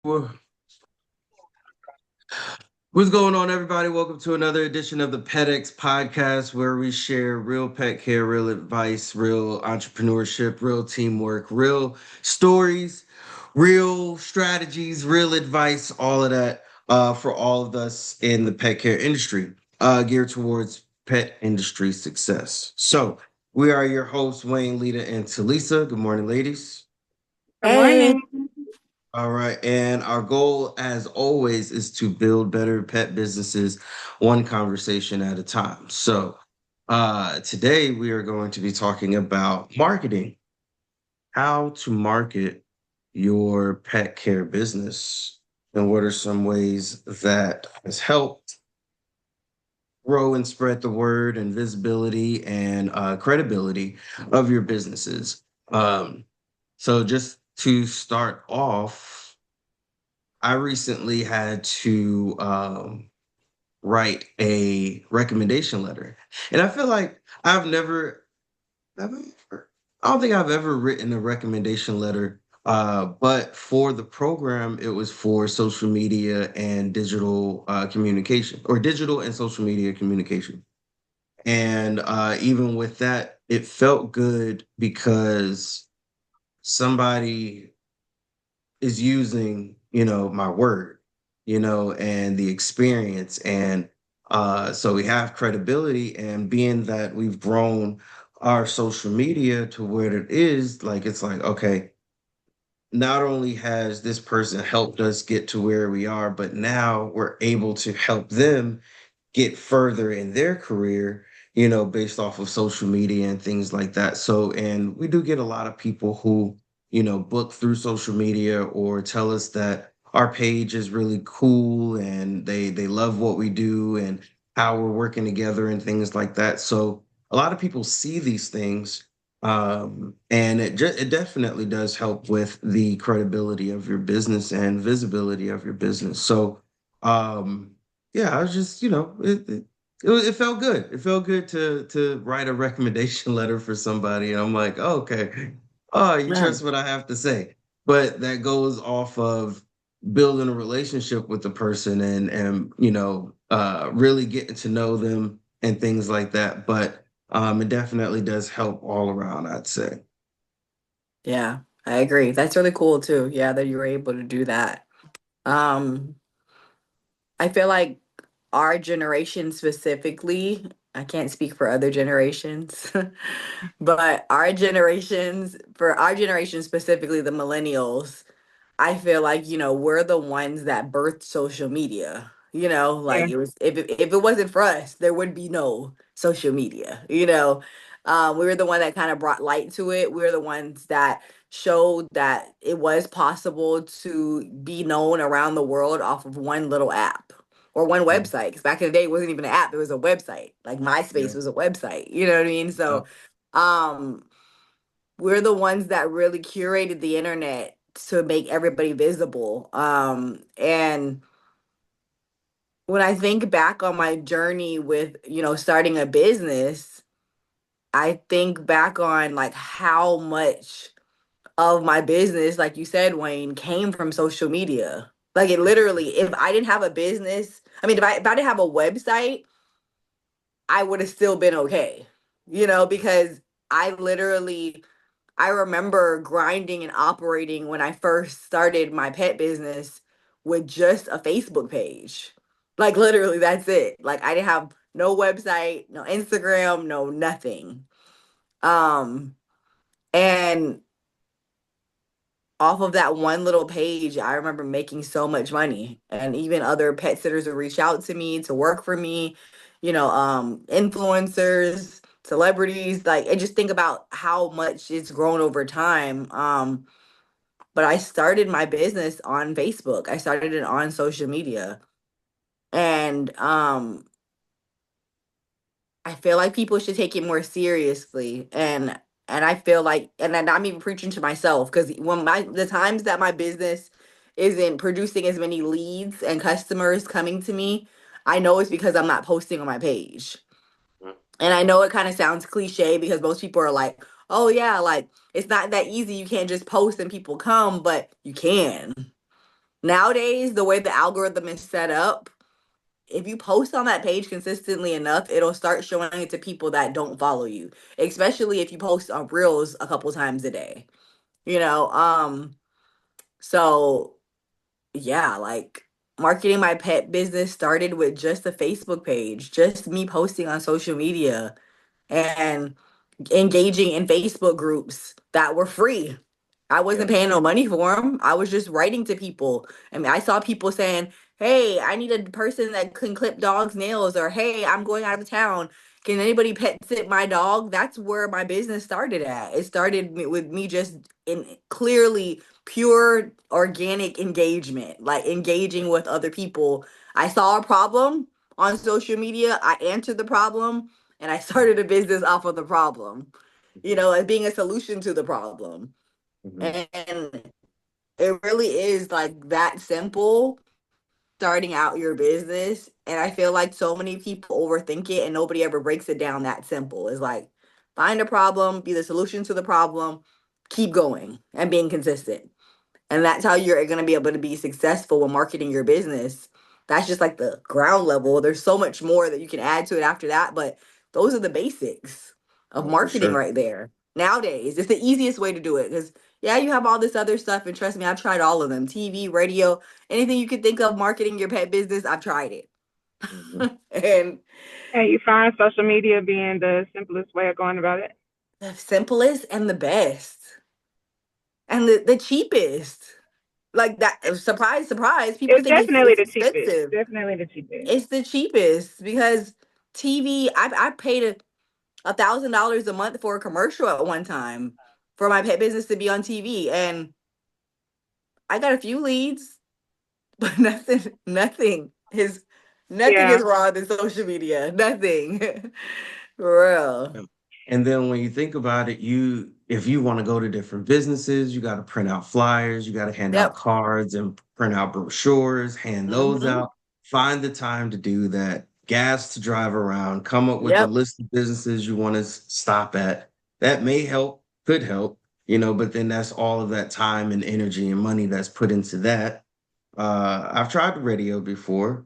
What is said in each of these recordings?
What's going on, everybody? Welcome to another edition of the PetX podcast, where we share real pet care, real advice, real entrepreneurship, real teamwork, real stories, real strategies, real advice, all of that for all of us in the pet care industry, geared towards pet industry success. So, we are your hosts, Wayne, Lita, and Talisa. Good morning, ladies. Good Hey, morning. All right. And our goal, as always, is to build better pet businesses one conversation at a time. So, today we are going to be talking about marketing, how to market your pet care business, and what are some ways that has helped grow and spread the word and visibility and credibility of your businesses. So, just to start off, I recently had to write a recommendation letter, and I feel like I've never, I don't think I've ever written a recommendation letter. But for the program, it was for social media and digital communication, or digital and social media communication. And even with that, it felt good because somebody is using, my word, and the experience. And so we have credibility. And being that we've grown our social media to where it is, like, it's like, okay, not only has this person helped us get to where we are, but now we're able to help them get further in their career, based off of social media and things like that. So, and we do get a lot of people who, book through social media or tell us that our page is really cool and they love what we do and how we're working together and things like that. So, a lot of people see these things, and it definitely does help with the credibility of your business and visibility of your business. So, yeah, I was just, it felt good. It felt good to write a recommendation letter for somebody, and I'm like, oh, okay, oh, you Yeah. trust what I have to say. But that goes off of building a relationship with the person and really getting to know them and things like that. But it definitely does help all around, I'd say. Yeah, I agree. That's really cool too. Yeah, that you were able to do that. Um, I feel like our generation specifically, I can't speak for other generations, but for our generation specifically, the millennials, I feel like, we're the ones that birthed social media. Like yeah. if it wasn't for us, there would be no social media. We were the one that kind of brought light to it. We were the ones that showed that it was possible to be known around the world off of one little app or one Mm. website. Because back in the day, it wasn't even an app; it was a website. Like Yeah. MySpace was a website. You know what I mean? Yeah. So, um, we're the ones that really curated the internet to make everybody visible. And when I think back on my journey with, starting a business, I think back on like how much of my business, like you said, Wayne, came from social media. Like it literally, if I didn't have a business, I mean, if I didn't have a website, I would have still been okay, because I literally I remember grinding and operating when I first started my pet business with just a Facebook page. Like literally that's it. Like I didn't have no website, no Instagram, no nothing. Um and off of that one little page, I remember making so much money. And even other pet sitters would reach out to me to work for me, influencers, celebrities, like and just think about how much it's grown over time. But I started my business on Facebook. I started it on social media. And I feel like people should take it more seriously. And I feel like and I'm even preaching to myself because when the times that my business isn't producing as many leads and customers coming to me, I know it's because I'm not posting on my page. And I know it kind of sounds cliche because most people are like, oh yeah, like it's not that easy. You can't just post and people come, but you can. Nowadays, the way the algorithm is set up, if you post on that page consistently enough, it'll start showing it to people that don't follow you, especially if you post on Reels a couple times a day. You know, so yeah, like marketing my pet business started with just a Facebook page, just me posting on social media and engaging in Facebook groups that were free. I Yeah. wasn't paying no money for them. I was just writing to people. I mean, I saw people saying, "Hey, I need a person that can clip dogs' nails," or "Hey, I'm going out of town. Can anybody pet sit my dog?" That's where my business started at. It started with me just in clearly pure organic engagement, like engaging with other people. I saw a problem on social media. I answered the problem and I started a business off of the problem, as being a solution to the problem. Mhm. And it really is like that simple starting out your business. And I feel like so many people overthink it and nobody ever breaks it down that simple. It's like find a problem, be the solution to the problem, keep going and being consistent. And that's how you're going to be able to be successful when marketing your business. That's just like the ground level. There's so much more that you can add to it after that, but those are the basics of Oh, for marketing sure. right there. Nowadays, it's the easiest way to do it because yeah, you have all this other stuff, and trust me, I've tried all of them. TV, radio, anything you could think of marketing your pet business, I've tried it. Mhm. And And you find social media being the simplest way of going about it. the simplest and the best and the cheapest. Like that, surprise, surprise. People It's think definitely it's the cheapest. expensive. Definitely the cheapest. It's the cheapest because TV. I paid $1,000 a month for a commercial at one time for my pet business to be on TV, and I got a few leads, but nothing Yeah. is wrong than social media. Nothing, for real. Yeah. And then when you think about it, if you want to go to different businesses, you got to print out flyers, you got to hand out Yep. cards and print out brochures, hand those Hmm. out. Find the time to do that. Gas to drive around, come up with a Yep. list of businesses you want to stop at. That may help, could help, but then that's all of that time and energy and money that's put into that. I've tried the radio before.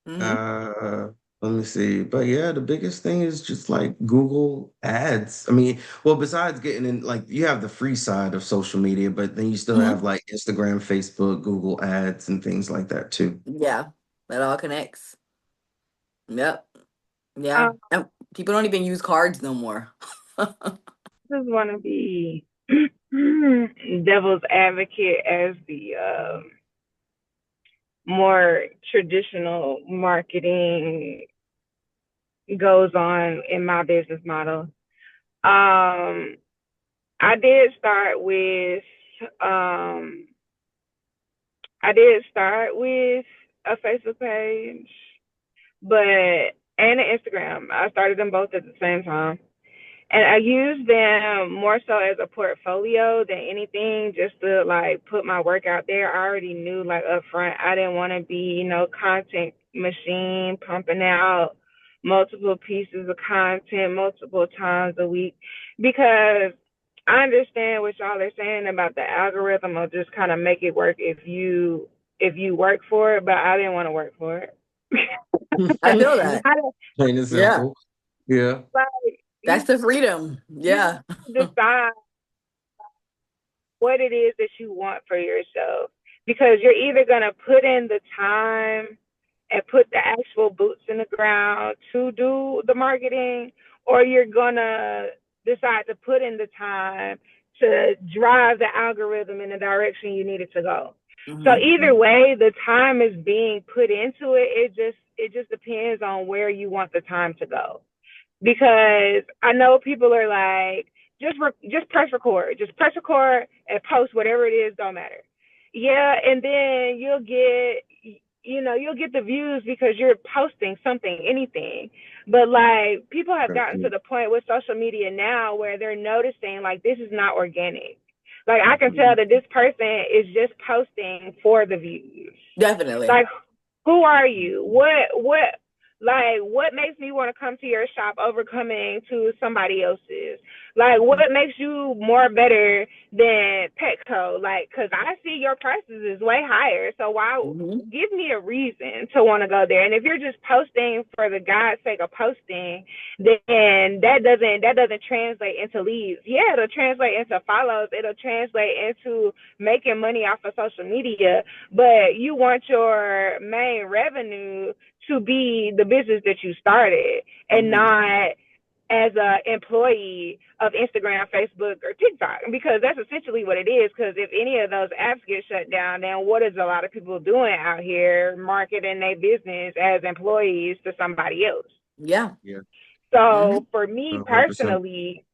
Hmm. Uh, Let me see. But yeah, the biggest thing is just like Google ads. I mean, well, besides getting in, like you have the free side of social media, but then you still Hmm. have like Instagram, Facebook, Google ads, and things like that too. Yeah, that all connects. Yep. Yeah. Um, And people don't even use cards no more. I just want to be devil's advocate as the more traditional marketing goes on in my business model. Um, I did start with um, I did start with a Facebook page, but and an Instagram. I started them both at the same time. And I use them more so as a portfolio than anything, just to like put my work out there. I already knew like up front I didn't want to be, content machine pumping out multiple pieces of content multiple times a week because I understand what y'all are saying about the algorithm will just kind of make it work if you work for it, but I didn't want to work for it. I feel that. I didn't Plain and Yeah. simple. Yeah. like That's the freedom. you Yeah. decide what it is that you want for yourself because you're either going to put in the time and put the actual boots in the ground to do the marketing, or you're going to decide to put in the time to drive the algorithm in the direction you need it to go. So Hmm. either way, the time is being put into it. It just depends on where you want the time to go because I know people are like, just press record and post whatever it is, don't matter. Yeah, and then you'll get the views because you're posting something, anything. But like people have gotten to the point with social media now where they're noticing like this is not organic. Like I can tell that this person is just posting for the views. Definitely. Like who are you? What makes me want to come to your shop over coming to somebody else's? Like, what makes you more better than Petco? Like, cause I see your prices is way higher. So why Hmm. give me a reason to want to go there? And if you're just posting for the God's sake of posting, then that doesn't translate into leads. Yeah, it'll translate into follows. It'll translate into making money off of social media. But you want your main revenue to be the business that you started, and Hmm. not as a employee of Instagram, Facebook, or TikTok, because that's essentially what it is. Because if any of those apps get shut down, then what is a lot of people doing out here marketing their business as employees to somebody else? Yeah. Yeah, Hmm. So for me 100%. personally,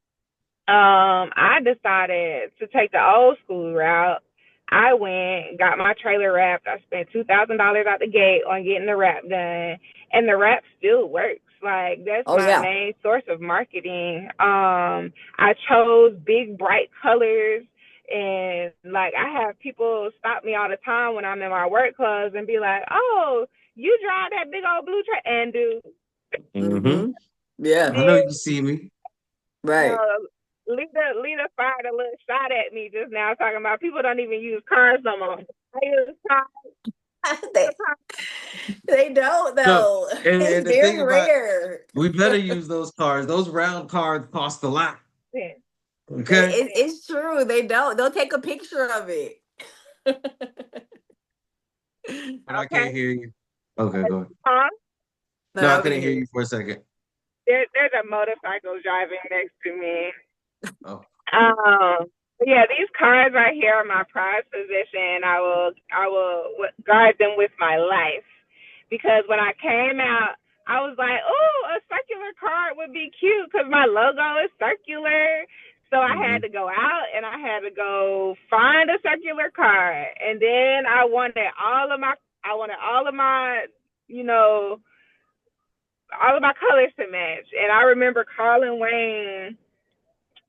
I decided to take the old school route. I went, got my trailer wrapped. I spent $2,000 out the gate on getting the wrap done, and the wrap still works. Like, that's Oh my yeah. main source of marketing. I chose big bright colors, and like I have people stop me all the time when I'm in my work clothes and be like, "Oh, you drive that big old blue truck?" And do Hmm. Hmm. Yeah. I know did you see me. Right. No, Lita fired a little shot at me just now talking about people don't even use cars no more. I use cars. they they don't No, though. It's and the thing very about rare. we better use those cards. Those round cards cost a lot. Listen, Okay, It's true. They don't. They'll take a picture of it. but I okay? can't hear you. Okay, go ahead. Huh? No, I No, we couldn't can hear hear you. you for a second. There's a motorcycle driving next to me. Oh, Yeah, these cars right here are my prized possession. I will guard them with my life, because when I came out, I was like, "Oh, a circular card would be cute because my logo is circular." So I had hmm to go out and I had to go find a circular card, and then I wanted all of my, you know, all of my colors to match. And I remember calling Wayne,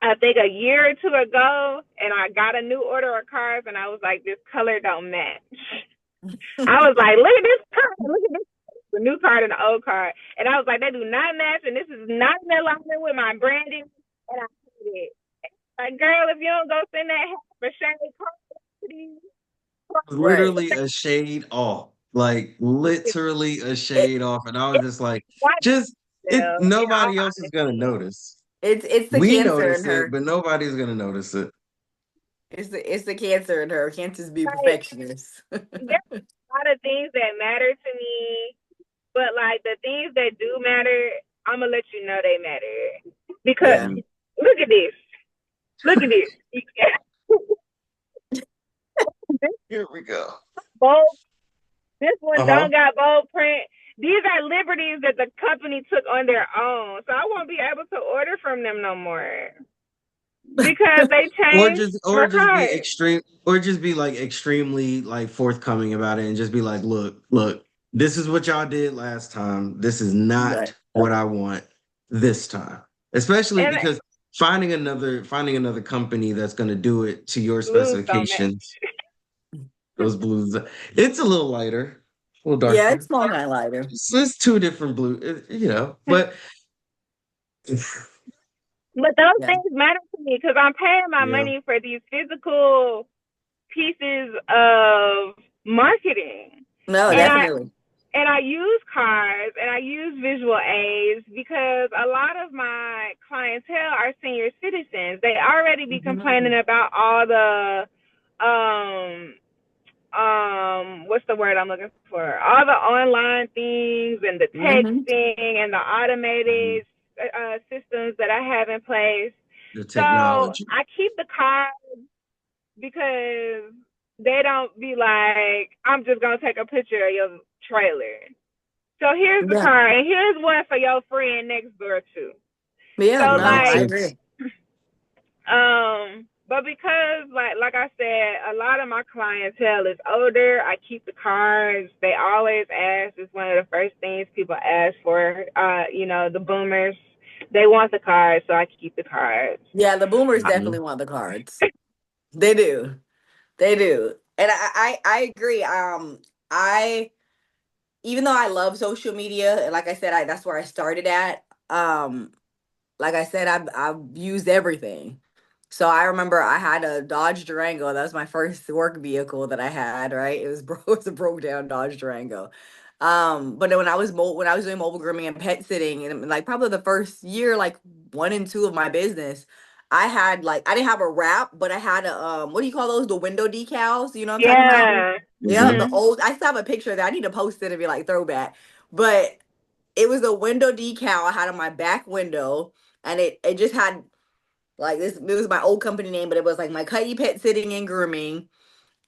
I think a year or two ago, and I got a new order of cards, and I was like, "This color don't match." I was like, "Look at this card, look at this, the new card and the old card," and I was like, "They do not match, and this is not in alignment with my branding." And I hate it. Like, girl, if you don't go send that half a shade card to these Right. literally a shade off, like literally a it's shade off, and I was just like, white just it. in all Nobody else is gonna honesty. notice. It's the We cancer in notice it, her. but nobody's gonna notice it. It's the cancer in her. Can't just be Like, perfectionist. there's a lot of things that matter to me, but like the things that do matter, I'm gonna let you know they matter. Because Yeah. Mhm. look at this. Look at this. This Here we go. bold. This one Uh-huh. don't got bold print. These are liberties that the company took on their own, so I won't be able to order from them no more because they Or changed just my or just be card. extreme or just be like extremely like forthcoming about it and just be like, look, this is what y'all did last time. This is Right. not what I want this time. Especially And because finding another company that's gonna do it to your blues don't match. specifications, those blues, it's a little lighter, a little Yeah, it's darker. small highlighter. It's two different but But those Yeah. things matter to me because I'm paying my yeah. money for these physical pieces of marketing. No, And definitely. I use cards and I use visual aids because a lot of my clientele are senior citizens. They already be Hmm. complaining about all the um what's the word I'm looking for? All the online things and the Hmm. texting and the Mhm. automated systems that I have in place. The So technology. I keep the card because they don't be like, "I'm just gonna take a picture of your trailer." So here's the Yeah. card, and here's one for your friend next door too. Yeah. So That No, makes I like, agree. sense. but because like I said, a lot of my clientele is older. I keep the cards. They always ask. It's one of the first things people ask for. The boomers, they want the cards, so I keep the cards. Yeah, the boomers Mhm. definitely want the cards. They do. They do. And I agree. I even though I love social media, and like I said, that's where I started at. Um, like I said, I've used everything. So I remember I had a Dodge Durango. That was my first work vehicle that I had, right? It was a broke down Dodge Durango. But then when I was doing mobile grooming and pet sitting, and like probably the first year, like 1 and 2 of my business, I had like I didn't have a wrap, but I had a what do you call those? The window decals. You know what I'm talking about? Yeah. Yeah, Mhm. the Mhm. old. I still have a picture of that. I need to post it and be like throwback. But it was a window decal I had on my back window, and it just had like this. It was my old company name, but it was like my Cuddy Pet Sitting and Grooming,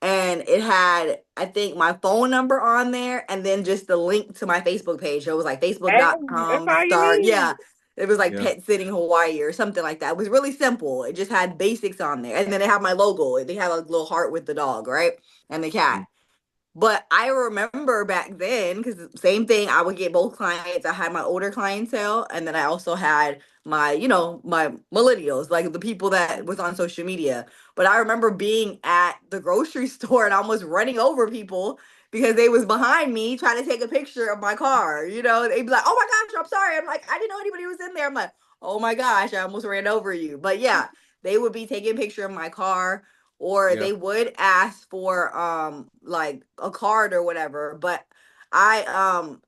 and it had I think my phone number on there, and then just the link to my Facebook page. So it was like Hey, that's facebook.com all you star. need. Yeah. It was like Yeah. Pet Sitting Hawaii or something like that. It was really simple. It just had basics on there. And then it had my logo. They had a little heart with the dog, right? And the cat. But I remember back then, because same thing, I would get both clients. I had my older clientele, and then I also had my, my millennials, like the people that was on social media. But I remember being at the grocery store and almost running over people because they was behind me trying to take a picture of my car. They'd be like, "Oh my gosh, I'm sorry." I'm like, "I didn't know anybody was in there." I'm like, "Oh my gosh, I almost ran over you." But yeah, they would be taking a picture of my car, or Yeah. they would ask for like a card or whatever. But I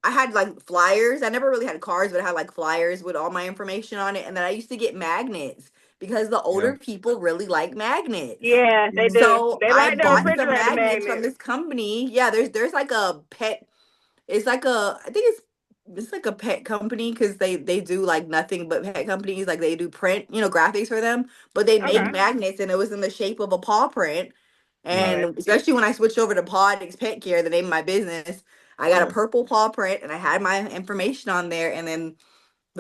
had like flyers. I never really had cards, but I had like flyers with all my information on it. And then I used to get magnets because the Yeah. older people really like magnets. Yeah, they Mhm. do. So They I like them bought some refrigerator magnets from magnets. this company. Yeah, there's like a pet, it's like a I think it's like a pet company because they do like nothing but pet companies. Like they do print, graphics for them, but they make Okay. Mhm. magnets, and it was in the shape of a paw print. Right. And especially when I switched over to Podix Pet Care, the name of my business, I got a Yeah. purple paw print and I had my information on there. And then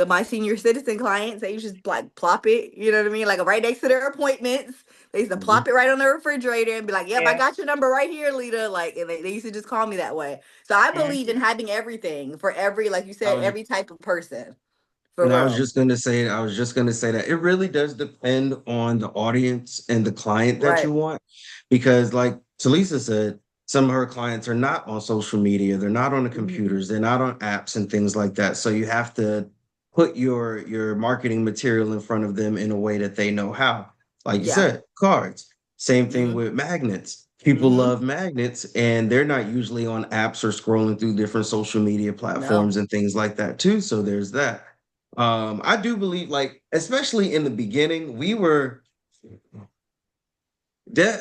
my senior citizen clients, they used to just like plop it, you know what I mean? Like right next to their appointments. They used to Mhm. plop it right on the refrigerator and be like, "Yep, I Yeah. got your number right here, Lita." Like, and they used to just call me that way. So I believe in Mhm. having everything for every, like you I said, was every type of person. For And real. I was just gonna say that it really does depend on the audience and the client that you Right. want. Because like Talisa said, some of her clients are not on social media, they're not on the Mhm. computers, they're not on apps and things like that. So you have to put your marketing material in front of them in a way that they know how. Like you Yeah. said, cards. Same thing Hmm. with magnets. People Hmm. love magnets and they're not usually on apps or scrolling through different social media No. platforms and things like that too. So there's that. I do believe, like, especially in the beginning, we were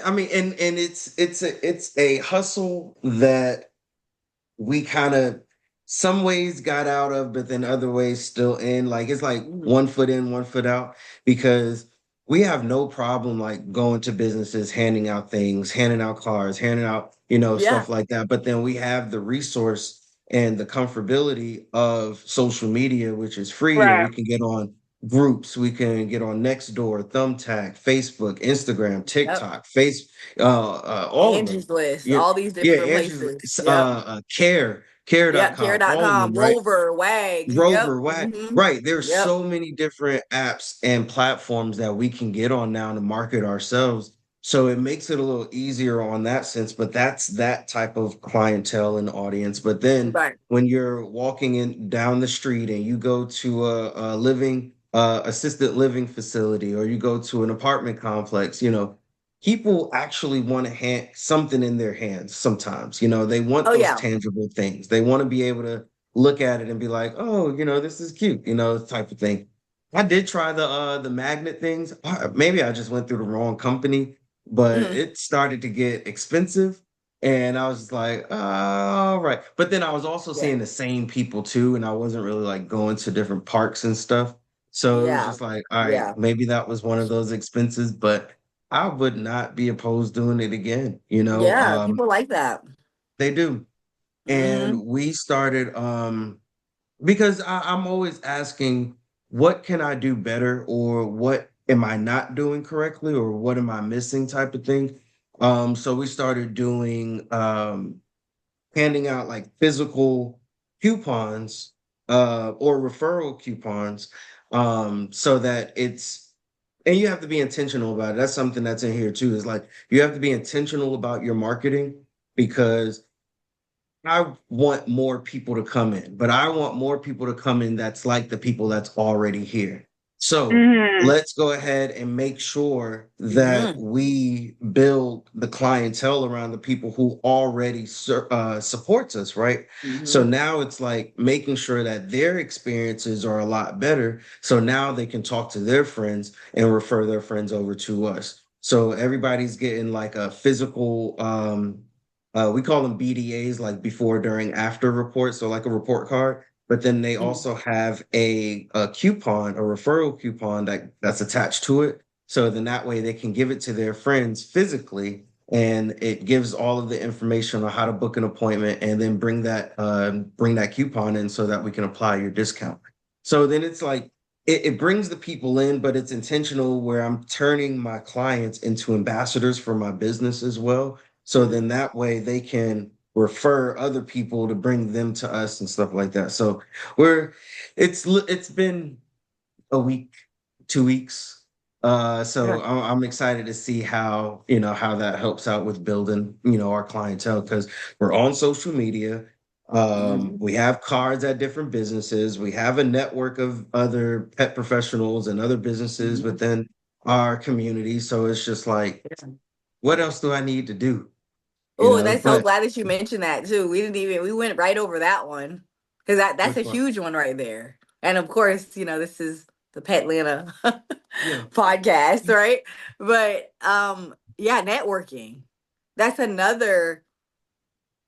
I mean, and it's a hustle that we kind of some ways got out of, but then other ways still in. Like it's like Hmm. one foot in, one foot out, because we have no problem like going to businesses, handing out things, handing out cards, handing out, Yeah. stuff like that. But then we have the resource and the comfortability of social media, which is free, and we Right. can get on groups, we can get on Nextdoor, Thumbtack, Facebook, Instagram, Yep. TikTok, all of them. Angie's List, Yeah, all these yeah, different places. Yep. Yep. care, all of Care.com, them, right? Rover, Wag. Yep. Rover, what? Hmm. Right. There's Yep. so many different apps and platforms that we can get on now to market ourselves. So it makes it a little easier on that sense, but that's that type of clientele and audience. But then Right. when you're walking in down the street and you go to a living assisted living facility, or you go to an apartment complex, people actually want to hand something in their hands sometimes. They want Oh those yeah. tangible things. They want to be able to look at it and be like, oh, this is cute, type of thing. I did try the magnet things. Maybe I just went through the wrong company, but Hmm. it started to get expensive. And I was just like, oh, all right. But then I was also Yeah. seeing the same people too, and I wasn't really like going to different parks and stuff. So it was Yeah. just like, all right, Yeah. maybe that was one of those expenses, but I would not be opposed doing it again. Yeah. People like that. They do. Hmm. And we started because I'm always asking, what can I do better, or what am I not doing correctly, or what am I missing, type of thing. So we started doing handing out like physical coupons or referral coupons, so that it's and you have to be intentional about it. That's something that's in here too. Is like you have to be intentional about your marketing, because I want more people to come in, but I want more people to come in that's like the people that's already here. So Mhm. let's go ahead and make sure that Mm-hmm. we build the clientele around the people who already supports us, right? So Mm-hmm. now it's like making sure that their experiences are a lot better. So now they can talk to their friends and refer their friends over to us. So everybody's getting like a physical, we call them BDAs, like before, during, after reports. So like a report card, but then they also have a coupon, a referral coupon that's attached to it. So then that way they can give it to their friends physically, and it gives all of the information on how to book an appointment, and then bring that coupon in so that we can apply your discount. So then it's like it brings the people in, but it's intentional where I'm turning my clients into ambassadors for my business as well. So then Mm-hmm. that way they can refer other people to bring them to us and stuff like that. So we're it's been a week, 2 weeks. So I'm excited to see how, how that helps out with building, our clientele, because we're on social media. Mm-hmm. We have cards at different businesses. We have a network of other pet professionals and other businesses Mm-hmm. within our community. So it's just like, what else do I need to do? Oh, that's so But glad that you mentioned that too. We went right over that one because that's a which one? huge one right there. And of course, this is the Pet Atlanta Yeah. podcast, right? But yeah, networking. That's another,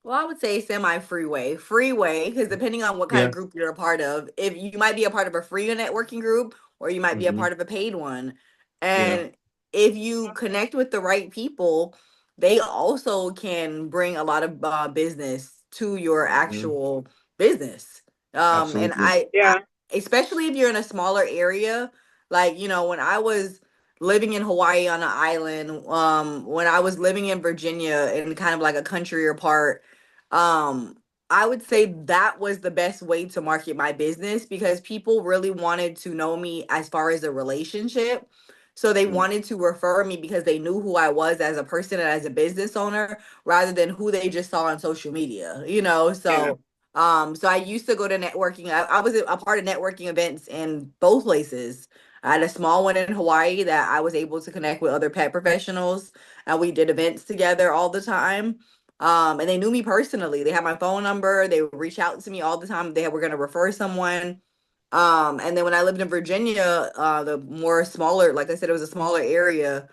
well, I would say semi-freeway. Freeway, because depending on what kind of Yeah. group you're a part of, if you might be a part of a free networking group or you might be a Hmm. part of a paid one. Yeah. And if you connect with the right people, they also can bring a lot of business to your Hmm. actual business. And Absolutely. I, Yeah. especially if you're in a smaller area, like, when I was living in Hawaii on an island, when I was living in Virginia in kind of like a country part, um, I would say that was the best way to market my business because people really wanted to know me as far as a relationship. So they Mm. wanted to refer me because they knew who I was as a person and as a business owner rather than who they just saw on social media. Yeah. So I used to go to networking. I was a part of networking events in both places. I had a small one in Hawaii that I was able to connect with other pet professionals, and we did events together all the time. And they knew me personally. They had my phone number. They would reach out to me all the time. They were going to refer someone. And then when I lived in Virginia, the more smaller, like I said, it was a smaller area.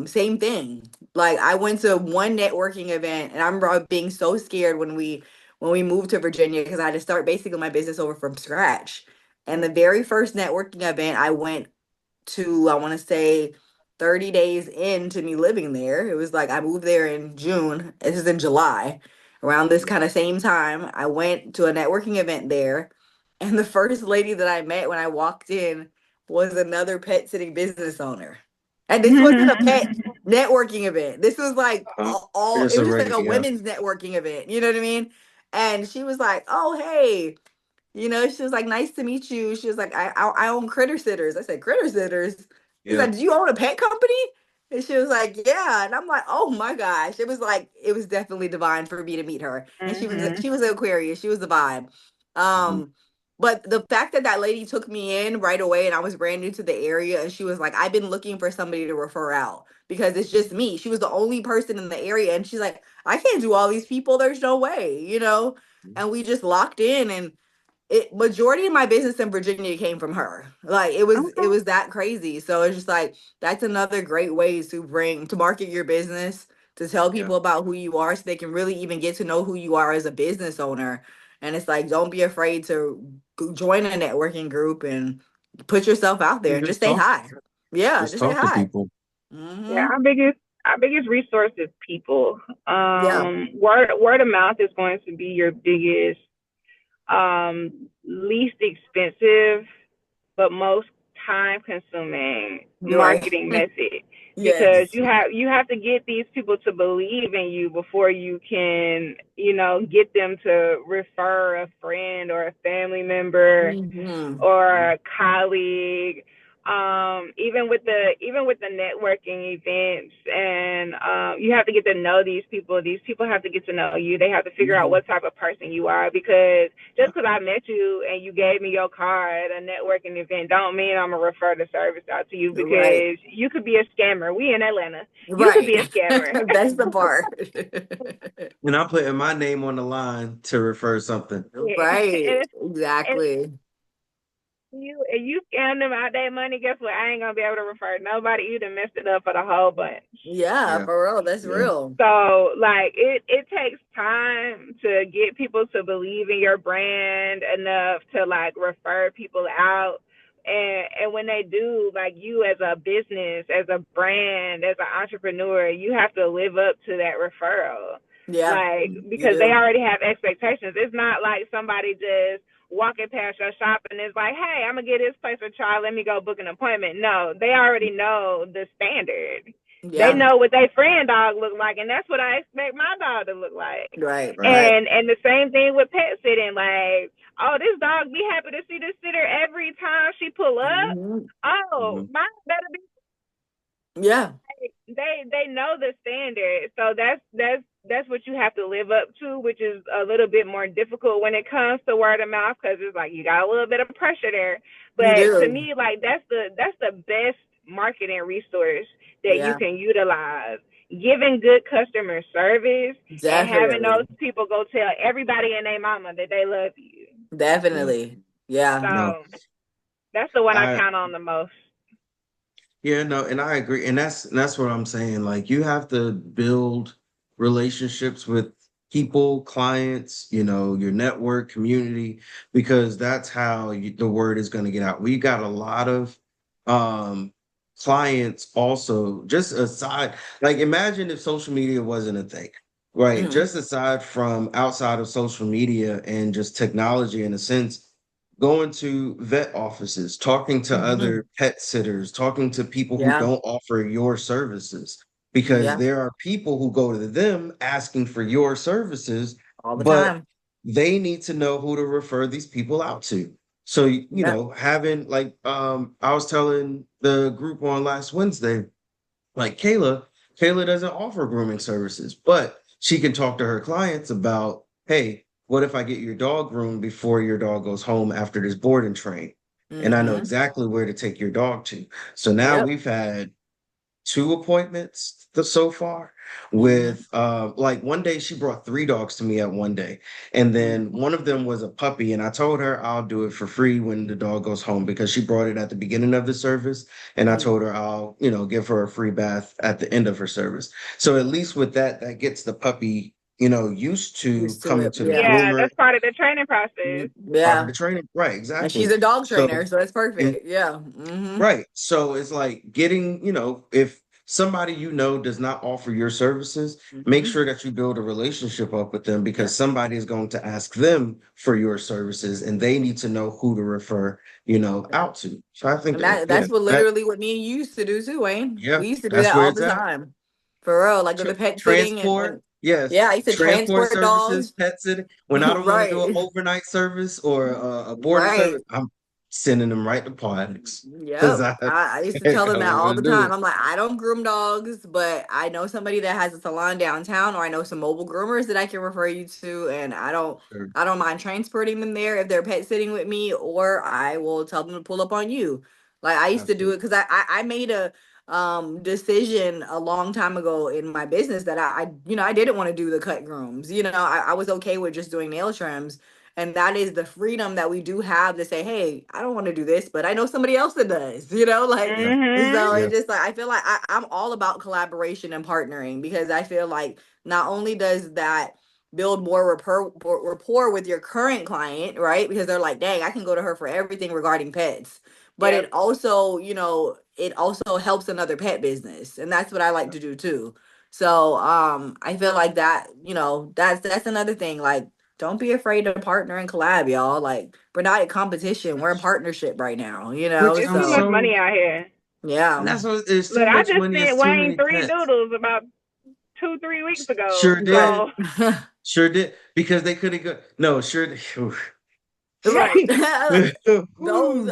Same thing. Like I went to one networking event, and I remember being so scared when we moved to Virginia because I had to start basically my business over from scratch. And the very first networking event I went to, I want to say 30 days into me living there. It was like I moved there in June. This is in July. Around this kind of same time, I went to a networking event there. And the first lady that I met when I walked in was another pet sitting business owner. And this wasn't a pet networking event. This was like Uh, it it's was just like already, a yeah. women's networking event. You know what I mean? And she was like, "Oh, hey, she was like, "Nice to meet you." She was like, I own Critter Sitters." I said, "Critter Sitters?" She's Yeah. like, "Do you own a pet company?" And she was like, "Yeah." And I'm like, "Oh my gosh!" It was definitely divine for me to meet her. And Mhm. she was an Aquarius. She was the vibe. Mhm. Um, but the fact that that lady took me in right away, and I was brand new to the area, and she was like, "I've been looking for somebody to refer out because it's just me." She was the only person in the area, and she's like, "I can't do all these people. There's no way." And we just locked in, and it majority of my business in Virginia came from her. Like it Okay. was that crazy. So it's just like that's another great way to market your business, to tell Yeah. people about who you are so they can really even get to know who you are as a business owner. And it's like don't be afraid to join a networking group and put yourself out there And and just say hi. Yeah, just just say talk to hi. people. Yeah, Mhm. our biggest resource is people. Yeah. Word of mouth is going to be your biggest, least expensive, but most time consuming You're right. marketing method, because Yes. you have to get these people to believe in you before you can, get them to refer a friend or a family member Mhm. or a colleague Even with the networking events, and you have to get to know these people. These people have to get to know you. They have to figure out Hmm. what type of person you are, because just because I met you and you gave me your card at a networking event don't mean I'm gonna refer the service out to you, Right. because you could be a scammer. We in Atlanta. You could Right. be a scammer. That's the part. And I'm putting my name on the line to refer something. Right. and Exactly. you scam them out that money, guess what? I ain't gonna be able to refer nobody. You done messed it up for the whole bunch. Yeah, Yeah, for real. That's yeah, real. So like it takes time to get people to believe in your brand enough to like refer people out. And when they do, like, you as a business, as a brand, as an entrepreneur, you have to live up to that referral. Yeah, Like, you because they do. already have expectations. It's not like somebody just walking past your shop and is like, hey, I'm gonna get this place a try, let me go book an appointment. No, they already know the standard. They Yeah. know what their friend dog look like, and that's what I expect my dog to look like. Right. right. Right. And the same thing with pet sitting. Like, oh, this dog be happy to see this sitter every time she pull up. Hmm. Oh, Mhm. mine better be. Yeah. They know the standard, so that's what you have to live up to, which is a little bit more difficult when it comes to word of mouth, because it's like you got a little bit of pressure there. You But to do. me, like, that's the best marketing resource that you Yeah. can utilize. Giving good customer service and having those Definitely. people go tell everybody and their mama that they love you. Yeah. Definitely. Yeah. No, So that's the one I I count on the most. yeah, no, and I agree. And that's what I'm saying. Like you have to build relationships with people, clients, your network, community, because that's how the word is going to get out. We got a lot of um clients also, just aside, like imagine if social media wasn't a thing, right? Hmm. Just aside from outside of social media and just technology in a sense, going to vet offices, talking to Hmm. other pet sitters, talking to people who Yeah. don't offer your services, because Yeah. there are people who go to them asking for your services, All the but time. they need to know who to refer these people out to. So, Yeah. having like I was telling the group on last Wednesday, like Kayla doesn't offer grooming services, but she can talk to her clients about, hey, what if I get your dog groomed before your dog goes home after this board and train? And I know Hmm. exactly where to take your dog to. So now Yep. we've had two appointments so far Hmm. with like one day she brought three dogs to me at one day, and then Hmm. one of them was a puppy, and I told her I'll do it for free when the dog goes home because she brought it at the beginning of the service, and I Hmm. told her I'll give her a free bath at the end of her service. So at least with that gets the puppy used to Used to coming it. to the Yeah. Yeah, groomer. that's part of the training process. Part of Yeah. the training, right? And she's Exactly. a dog So trainer, so that's and perfect. Yeah. Hmm. right. So it's like getting, if somebody does not offer your services, make Hmm. sure that you build a relationship up with them Yeah. because somebody is going to ask them for your services and they need to know who to refer, Yeah. out to. So I think And that, yeah, that's what that, literally what me and you used to do too, Wayne. yeah, We used to do that's that where all it's the at. time. For real. Like with the pet sitting and Transport, when yes, yeah, I used to transport transport services, dogs. pet sitting. When I don't want to do an Right. overnight service or a boarding Right. service, I'm sending them right to Parks because Yep. I, I used to I tell them that don't all want the to do time. it. I'm like, I don't groom dogs, but I know somebody that has a salon downtown, or I know some mobile groomers that I can refer you to, and Sure. I don't mind transporting them there if they're pet sitting with me, or I will tell them to pull up on you. Like I used to do it Absolutely. because I made a decision a long time ago in my business that I didn't want to do the cut grooms. I was okay with just doing nail trims. And that is the freedom that we do have to say, hey, I don't want to do this, but I know somebody else that does, like, Yeah. Mhm. so Yeah. it's just like, I feel like I'm all about collaboration and partnering because I feel like not only does that build more rapport with your current client, right? Because they're like, dang, I can go to her for everything regarding pets. But Yep. it also helps another pet business. And that's what I like to do too. So I feel like that's another thing. Like don't be afraid to partner and collab, y'all. Like we're not in competition. We're in partnership right now, Which It's I'm too much so money so, out here. and yeah. that's what there's too Look, I much just money. sent It's too Wayne many three pets. doodles about 2, 3 weeks ago. Sure did. So Sure did. Because they could have go. No, sure. Right. Those Whew,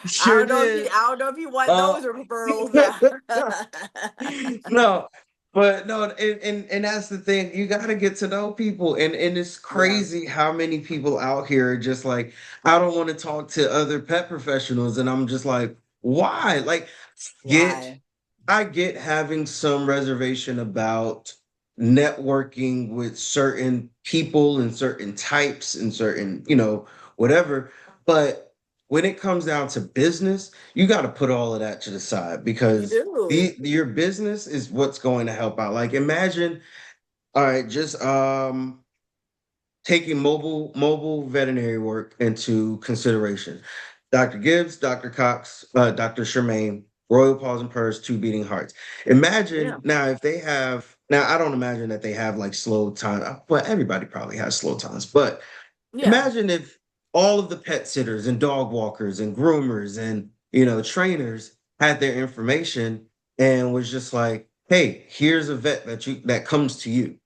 sure did. I don't know if you want Uh, those referrals now. no, but no, and that's the thing. You got to get to know people, and it's Yeah. crazy how many people out here are just like, I don't want to talk to other pet professionals, and I'm just like, why? Like, get Why? I get having some reservation about networking with certain people and certain types and certain, whatever. But when it comes down to business, you got to put all of that to the side You because do. your business is what's going to help out. Like imagine, all right, just taking mobile veterinary work into consideration. Dr. Gibbs, Dr. Cox, Dr. Charmaine, Royal Paws and Purrs, Two Beating Hearts. Yeah. Imagine now if they have now I don't imagine that they have like slow time. Well, everybody probably has slow times, but Yeah. imagine if all of the pet sitters and dog walkers and groomers and trainers had their information and was just like, hey, here's a vet that comes to you.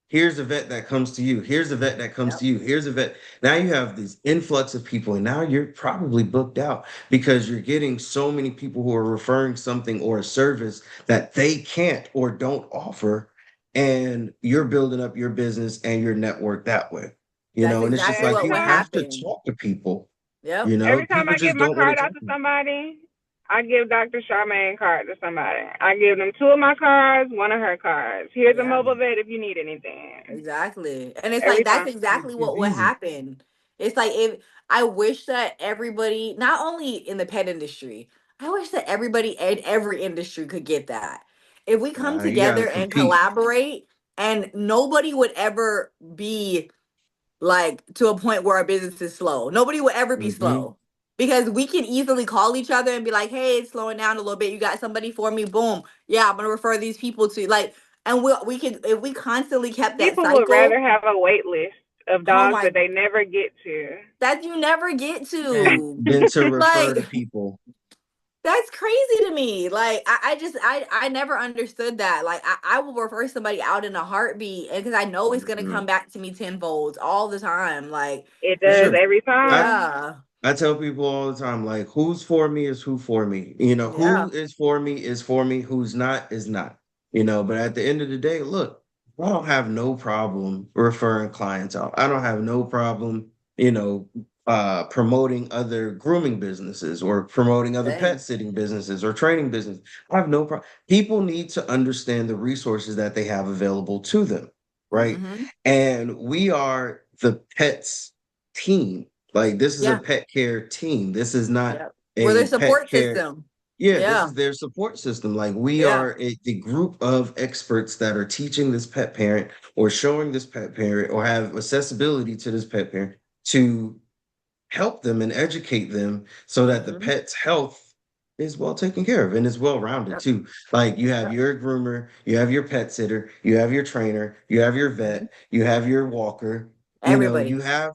Here's a vet that comes to you. Here's a vet that comes Yep. to you. Here's a vet. Now you have this influx of people, and now you're probably booked out because you're getting so many people who are referring something or a service that they can't or don't offer. And you're building up your business and your network that way. That's And it's just exactly like Every you what time, have to happened. talk to people. Yep. every time People I give just my don't want to card out talk to to you. somebody, I give Dr. Charmaine card to somebody. I give them two of my cards, one of her cards. Here's a Yeah. mobile vet if you need anything. Exactly. And it's like Every that's time. exactly It's what would easy. happen. It's like if I wish that everybody, not only in the pet industry, I wish that everybody in every industry could get that. If we come You got to together and compete. collaborate and nobody would ever be like to a point where our business is slow. Nobody will ever be Hmm. slow because we can easily call each other and be like, "Hey, it's slowing down a little bit. You got somebody for me?" Boom. Yeah, I'm gonna refer these people to like, and we can if we constantly kept that People would rather cycle. have a wait list of Oh dogs my, that they never get to. that you never get And to. then to refer Like to people. that's crazy to me. Like I just I never understood that. Like I will refer somebody out in a heartbeat because I know it's gonna Mhm. come back to me tenfold all the time. Like It For does sure. every I time. yeah, I tell people all the time, like, who's for me is who for me. yeah, Who is for me, who's not is not. But at the end of the day, look, I don't have no problem referring clients out. I don't have no problem, promoting other grooming businesses or promoting other pet same. sitting businesses or training business. I have no problem. People need to understand the resources that they have available to them, right? Mm-hmm. And we are the pets team. Like this is a Yeah. pet care team. This is not Yeah. We're their a pet support care. system. Yeah, this Yeah. is their support system. Like we Yeah. are the group of experts that are teaching this pet parent or showing this pet parent or have accessibility to this pet parent to help them and educate them so that the Mm-hmm. pet's health is well taken care of and is well rounded Yep. too. Like you have Yep. your groomer, you have your pet sitter, you have your trainer, you have your Mm-hmm. vet, you have your walker, you Everybody. have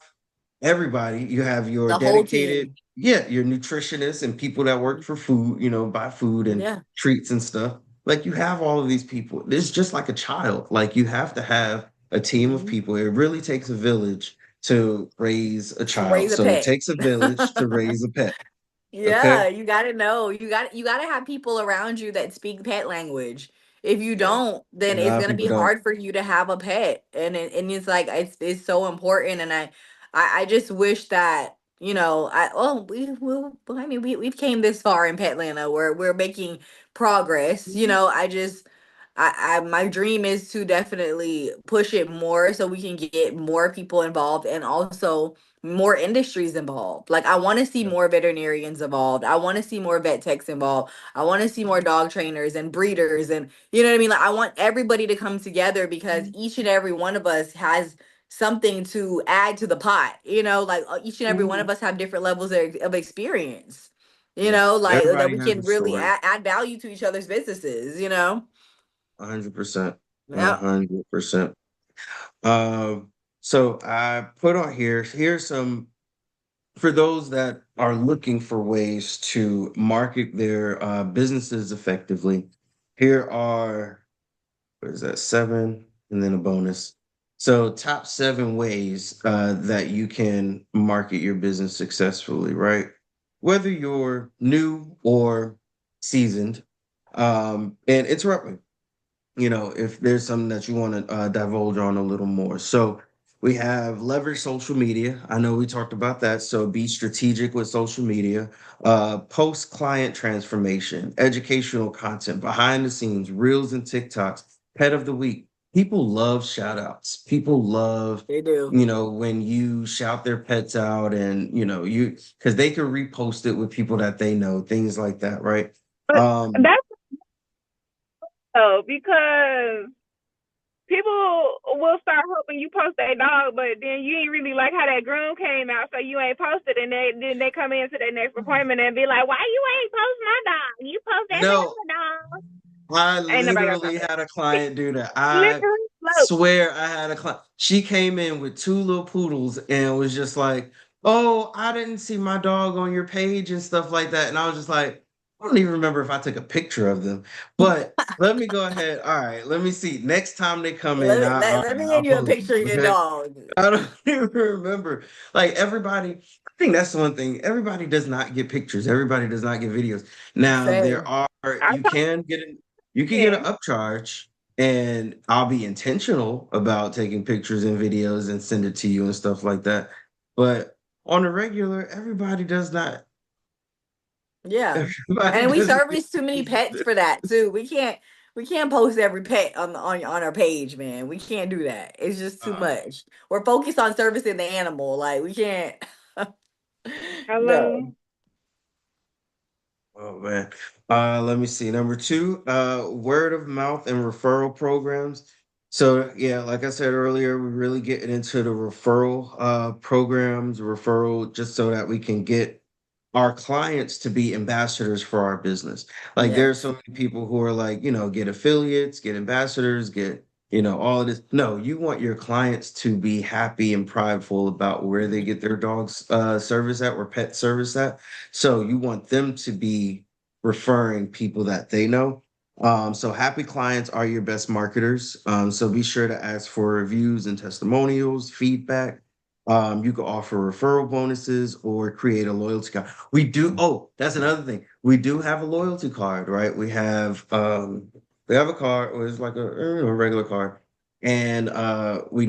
everybody. You have your The whole dedicated, team. yeah, your nutritionists and people that work for food, buy food and Yeah. treats and stuff. Like you have all of these people. It's just like a child. Like you have to have a team of Mm-hmm. people. It really takes a village to raise a To child. raise a So it pet. takes a village to raise a pet. Yeah, Okay. you gotta know. You gotta have people around you that speak pet language. If you Yeah. don't, then And a it's lot of gonna be people don't. hard for you to have a pet. And it's like it's so important. And I just wish that I oh we I mean we've came this far in Petlanta where we're making progress. I just I my dream is to definitely push it more so we can get more people involved and also more industries involved. Like I want to see Yeah. more veterinarians involved. I want to see more vet techs involved. I want to see more dog trainers and breeders and you know what I mean? Like I want everybody to come together because each and every one of us has something to add to the pot. Like each and every one Mhm. of us have different levels of experience. Yeah. Like that Everybody we has a can really story. add value to each other's businesses. 100%. a Yeah. 100%. Um, so I put on here's some for those that are looking for ways to market their businesses effectively. Here are what is that, seven, and then a bonus. So, top 7 ways that you can market your business successfully, right? Whether you're new or seasoned, and interrupt me, if there's something that you want to divulge on a little more. So we have leverage social media. I know we talked about that. So be strategic with social media, post client transformation, educational content, behind the scenes, reels and TikToks, pet of the week. People love shout outs. People love, They do. when you shout their pets out and, because they can repost it with people that they know, things like that, right? But Um, that's so because people will start hoping you post their dog, but then you ain't really like how that groom came out, so you ain't posted, and then they come into their next appointment and be like, "Why you ain't post my dog? You post every no, other dog." I Ain't nobody got time literally for that. had a client do that. I Slippery slope. swear I had a client. She came in with 2 little poodles and was just like, "Oh, I didn't see my dog on your page and stuff like that." And I was just like, I don't even remember if I took a picture of them. But let me go ahead. All right, let me see. Next time they come in, all Let right, me I'll give you a post picture of them. your Okay. dog. I don't even remember. Like everybody, I think that's the one thing. Everybody does not get pictures. Everybody does not get videos. Now there Same. are I you told can get an you can get an you. upcharge, and I'll be intentional about taking pictures and videos and send it to you and stuff like that. But on a regular, everybody does not. Yeah. Everybody And we doesn't get service too many pets pictures. for that too. We can't post every pet on our page, man. We can't do that. It's just too Uh, much. We're focused on servicing the animal. Like we can't Hello. no. Oh man. Let me see. Number 2, word of mouth and referral programs. So yeah, like I said earlier, we're really getting into the referral programs, referral, just so that we can get our clients to be ambassadors for our business. Like there are Yes. so many people who are like, get affiliates, get ambassadors, get, all of this. No, you want your clients to be happy and prideful about where they get their dogs service at or pet service at. So you want them to be referring people that they know. So happy clients are your best marketers. So be sure to ask for reviews and testimonials, feedback. You can offer referral bonuses or create a loyalty card. Oh, that's another thing. We do have a loyalty card, right? We have a card, or it's like a regular card. And we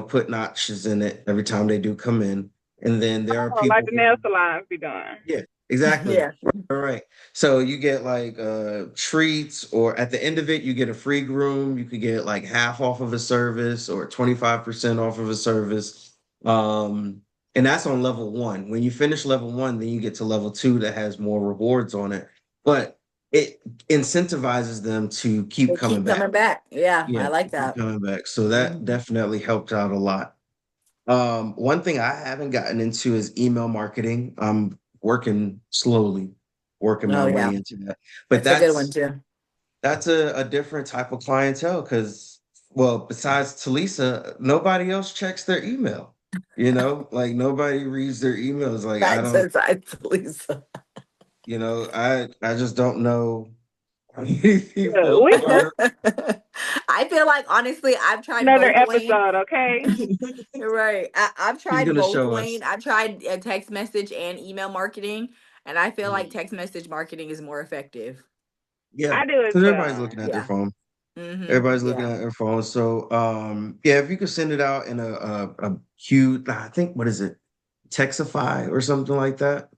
put notches in it every time they do come in. And then there are Oh, like people the who nail salons be doing. yeah, exactly. Yeah. All right. So you get like treats, or at the end of it, you get a free groom. You could get like half off of a service or 25% off of a service. Um, and that's on level 1. When you finish level 1, then you get to level 2 that has more rewards on it. But it incentivizes them to keep They coming keep back. coming back. Yeah, Yeah, I like keep that. coming back. So that Mhm. definitely helped out a lot. One thing I haven't gotten into is email marketing. I'm working slowly, working my Oh way yeah. into that. But That's a good one that's too. that's a different type of clientele because, well, besides Talisa, nobody else checks their email. Like nobody reads their emails. Like I That's don't, that's Lisa. I just don't know how many Yeah, people we are. I feel like honestly, I've tried another both, Wayne. episode, okay? Right. I've He's tried gonna both, show us. Wayne. I've tried text message and email marketing, and I feel like Mhm. text message marketing is more effective. Yeah, I do as because everybody's well. looking at their Yeah. phone. Mm-hmm. Everybody's looking Yeah. at their phone. So, yeah, if you could send it out in a huge, I think, what is it, Texify or something like that.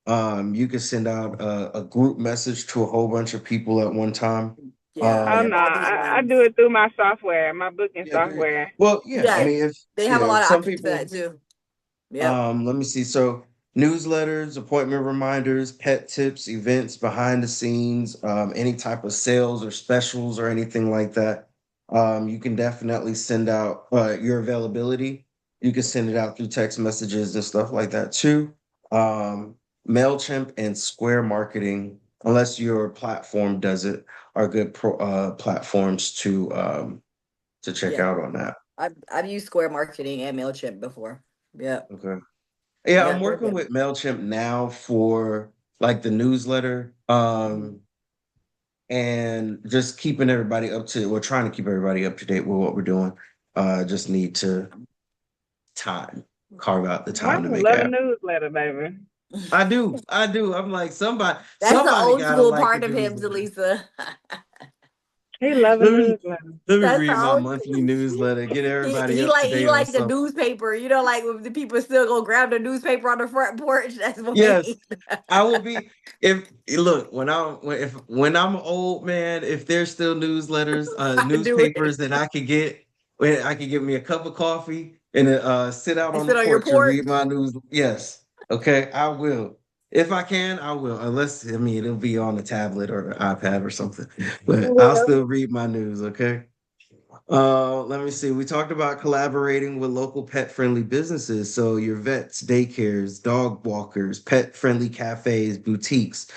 You could send out a group message to a whole bunch of people at one time. Yeah. They Oh have no, Um, all these I do ones. it through my software, my booking yeah, software. well, yeah. I Yeah. mean, if They have a lot of some options for people. that too. Yep. Let me see. So newsletters, appointment reminders, pet tips, events, behind the scenes, any type of sales or specials or anything like that. You can definitely send out your availability. You can send it out through text messages and stuff like that too. MailChimp and Square Marketing, unless your platform does it, are good platforms to check Yeah. out on that. I've used Square Marketing and MailChimp before. Yep. Okay. Yeah, I'm Yep. They're working good. with MailChimp now for like the newsletter, Mhm. and just keeping everybody up to, we're trying to keep everybody up to date with what we're doing. Just need to time, carve out the I time to make it love a happen. newsletter, baby. I do. I'm like That's the somebody old gotta school like the part of him, newsletter. Talisa. He love a Let me newsletter. let me That's read my how monthly newsletter, get he everybody he up to like he date on like the something. newspaper. You know, like when the people still go grab the newspaper on the front porch. That's what Yes, he I will be if look when I'm old man, if there's still newsletters, I do newspapers it. that I could get when I could get me a cup of coffee and sit out I on the sit on your porch and porch. read my news. Yes, okay, I will. If I can, I will. Unless I mean it'll be on a tablet or an iPad or something, but I'll Yeah. still read my news. Okay. Let me see. We talked about collaborating with local pet-friendly businesses. So your vets, daycares, dog walkers, pet-friendly cafes, boutiques.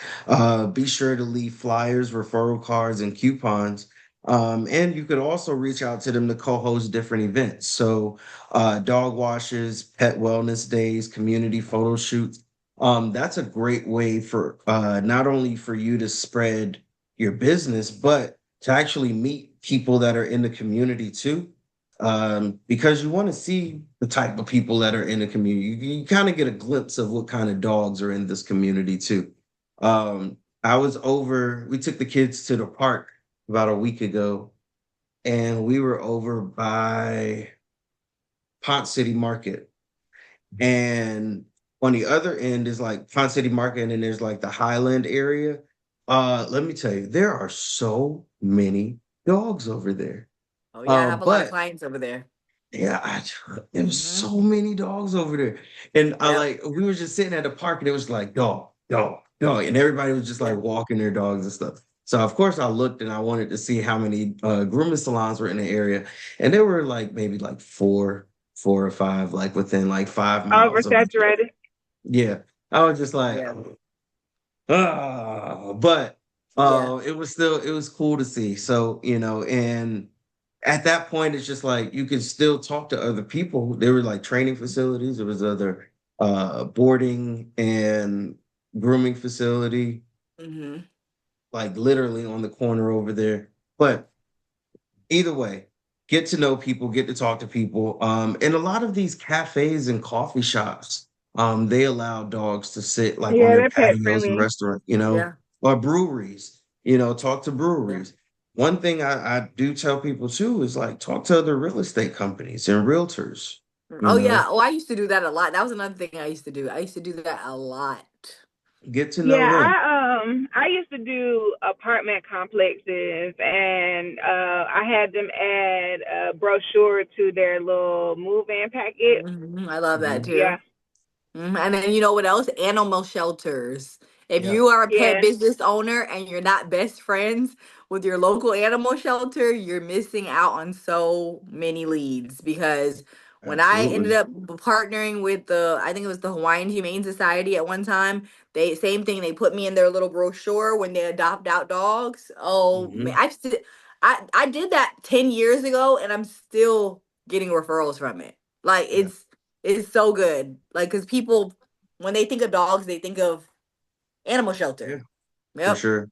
Be sure to leave flyers, referral cards, and coupons. And you could also reach out to them to co-host different events. So dog washes, pet wellness days, community photo shoots. That's a great way for not only for you to spread your business, but to actually meet people that are in the community too. Because you want to see the type of people that are in the community. You kind of get a glimpse of what kind of dogs are in this community too. We took the kids to the park about a week ago, and we were over by Pont City Market. And on the other end is like Pont City Market, and then there's like the Highland area. Let me tell you, there are so many dogs over there. Oh yeah, I have a lot of But clients over there. yeah, there was Hmm. so many dogs over there. And I Yep. like we were just sitting at the park and it was like dog, dog, dog. And everybody was just like Yeah. walking their dogs and stuff. So of course I looked and I wanted to see how many grooming salons were in the area. And there were like maybe like four or five, like within like 5 miles of each other. Oversaturated. Yeah. I was just like, Yeah. but Yeah. it was cool to see. So, and at that point, it's just like you can still talk to other people. There were like training facilities, there was other boarding and grooming facility, Hmm. like literally on the corner over there. But either way, get to know people, get to talk to people. And a lot of these cafes and coffee shops, they allow dogs to sit like on Yeah, their they're pet patios and friendly. restaurant, Yeah. or breweries, talk to Yeah. breweries. One thing I do tell people too is like talk to other real estate companies and realtors, you Oh yeah. know, Oh, I used to do that a lot. That was another thing I used to do. I used to do that a lot. get to know Yeah, them. I used to do apartment complexes, and I had them add a brochure to their little move-in packet. I love that Mhm. Yeah, too. And then you know what else? Animal shelters. If Yeah, you are a pet yeah. business owner and you're not best friends with your local animal shelter, you're missing out on so many leads because when I ended absolutely. up partnering with I think it was the Hawaiian Humane Society at one time, they same thing. They put me in their little brochure when they adopt out dogs. Oh man, Hmm. I did that 10 years ago, and I'm still getting referrals from it. Like Yeah, it's so good. Like, cause people, when they think of dogs, they think of animal yeah, shelter. for Yep. sure.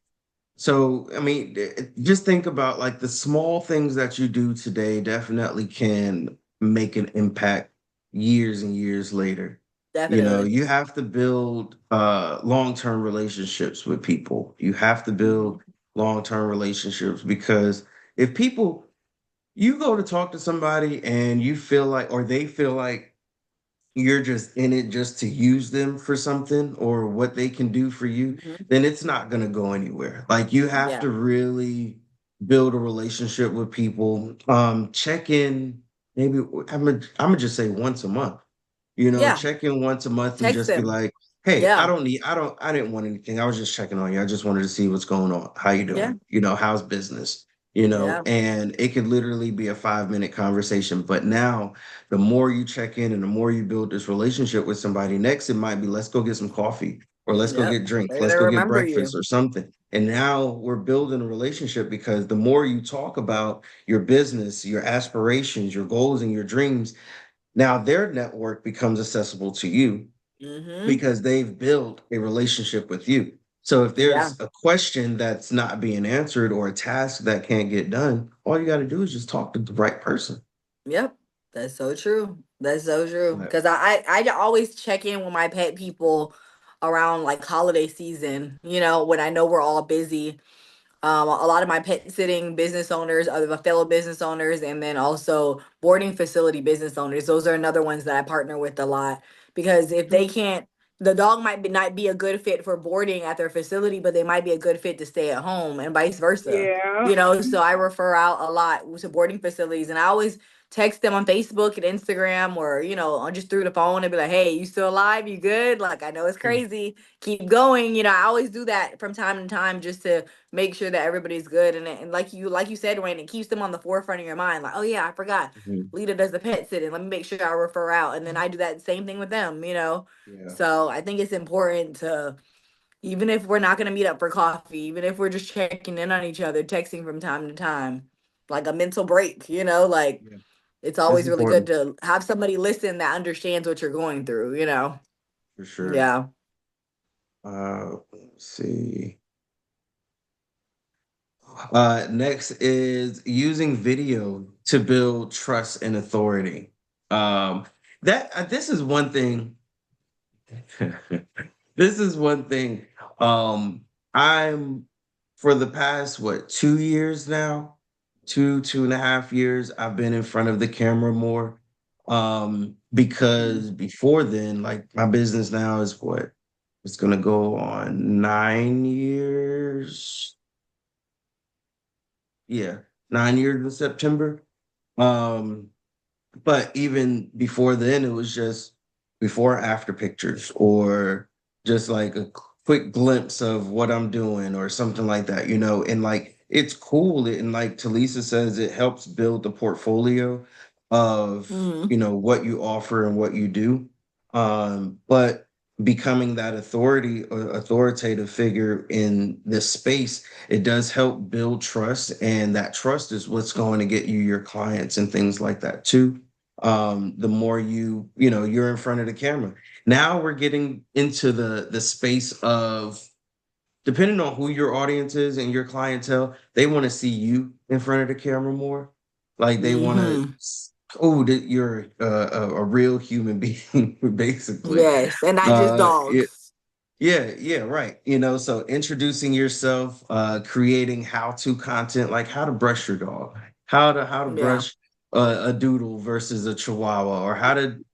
So, I mean, just think about like the small things that you do today definitely can make an impact years and years later. Definitely. You have to build long-term relationships with people. You have to Mhm. build long-term relationships because if people, you go to talk to somebody and you feel like, or they feel like you're just in it just to use them for something or what they can do for you, Mhm. then it's not going to go anywhere. Like you have Yeah. to really build a relationship with people. Check in maybe I'm gonna just say once a month. Yeah. Check in once a month and Text just be them. like, hey, Yeah. I didn't want anything. I was just checking on you. I just wanted to see what's going on. How you Yeah. doing? How's business? Yeah. And it could literally be a 5 minute conversation. But now the more you check in and the more you build this relationship with somebody, next it might be let's go get some coffee or let's go Yep. get drinks, They're let's gonna go get remember breakfast you. or something. And now we're building a relationship because the more you talk about your business, your aspirations, your goals, and your dreams, now their network becomes accessible to you Hmm. because they've built a relationship with you. So if Yeah. there's a question that's not being answered or a task that can't get done, all you got to do is just talk to the right person. Yep. That's so true. That's so true. But Because I always check in with my pet people around like holiday season, when I know we're all busy. A lot of my pet sitting business owners, other fellow business owners, and then also boarding facility business owners. Those are another ones that I partner with a lot because if they can't, the dog might not be a good fit for boarding at their facility, but they might be a good fit to stay at home and vice versa. Yeah. So I refer out a lot to boarding facilities, and I always text them on Facebook and Instagram or just through the phone and be like, "Hey, you still alive? You good? Like I know it's crazy. Keep going." I always do that from time to time just to make sure that everybody's good and like you said, Wayne, it keeps them on the forefront of your mind. Like, oh yeah, I forgot. mhm, Lita does the pet sitting. Let me make sure I refer out, and then I do that same thing with them. yeah, So I think it's important to, even if we're not gonna meet up for coffee, even if we're just checking in on each other, texting from time to time, like a mental break. Like yeah, it's that's always really good important to have somebody listen that understands what you're going through. for sure. Yeah. Let's see. Next is using video to build trust and authority. That this is one thing. This is one thing. I'm for the past what 2 years now, 2.5 years, I've been in front of the camera more. Mm. Because before then, like my business now is what it's gonna go on 9 years. Yeah, 9 years in September. Um, but even before then, it was just before after pictures or just like a quick glimpse of what I'm doing or something like that. And like it's cool. And like Talisa says, it helps build the portfolio of, Hmm. what you offer and what you do. But becoming that authority or authoritative figure in this space, it does help build trust. And that trust is what's going to get you your clients and things like that too. The more you're in front of the camera. Now we're getting into the space of, depending on who your audience is and your clientele, they want to see you in front of the camera more. Like they want to, Hmm. oh, that you're a real human being, basically. Yes, and not just Yeah, dogs. yeah, right. So introducing yourself, creating how-to content, like how to brush your dog, how to Yeah. brush a doodle versus a chihuahua, or how to,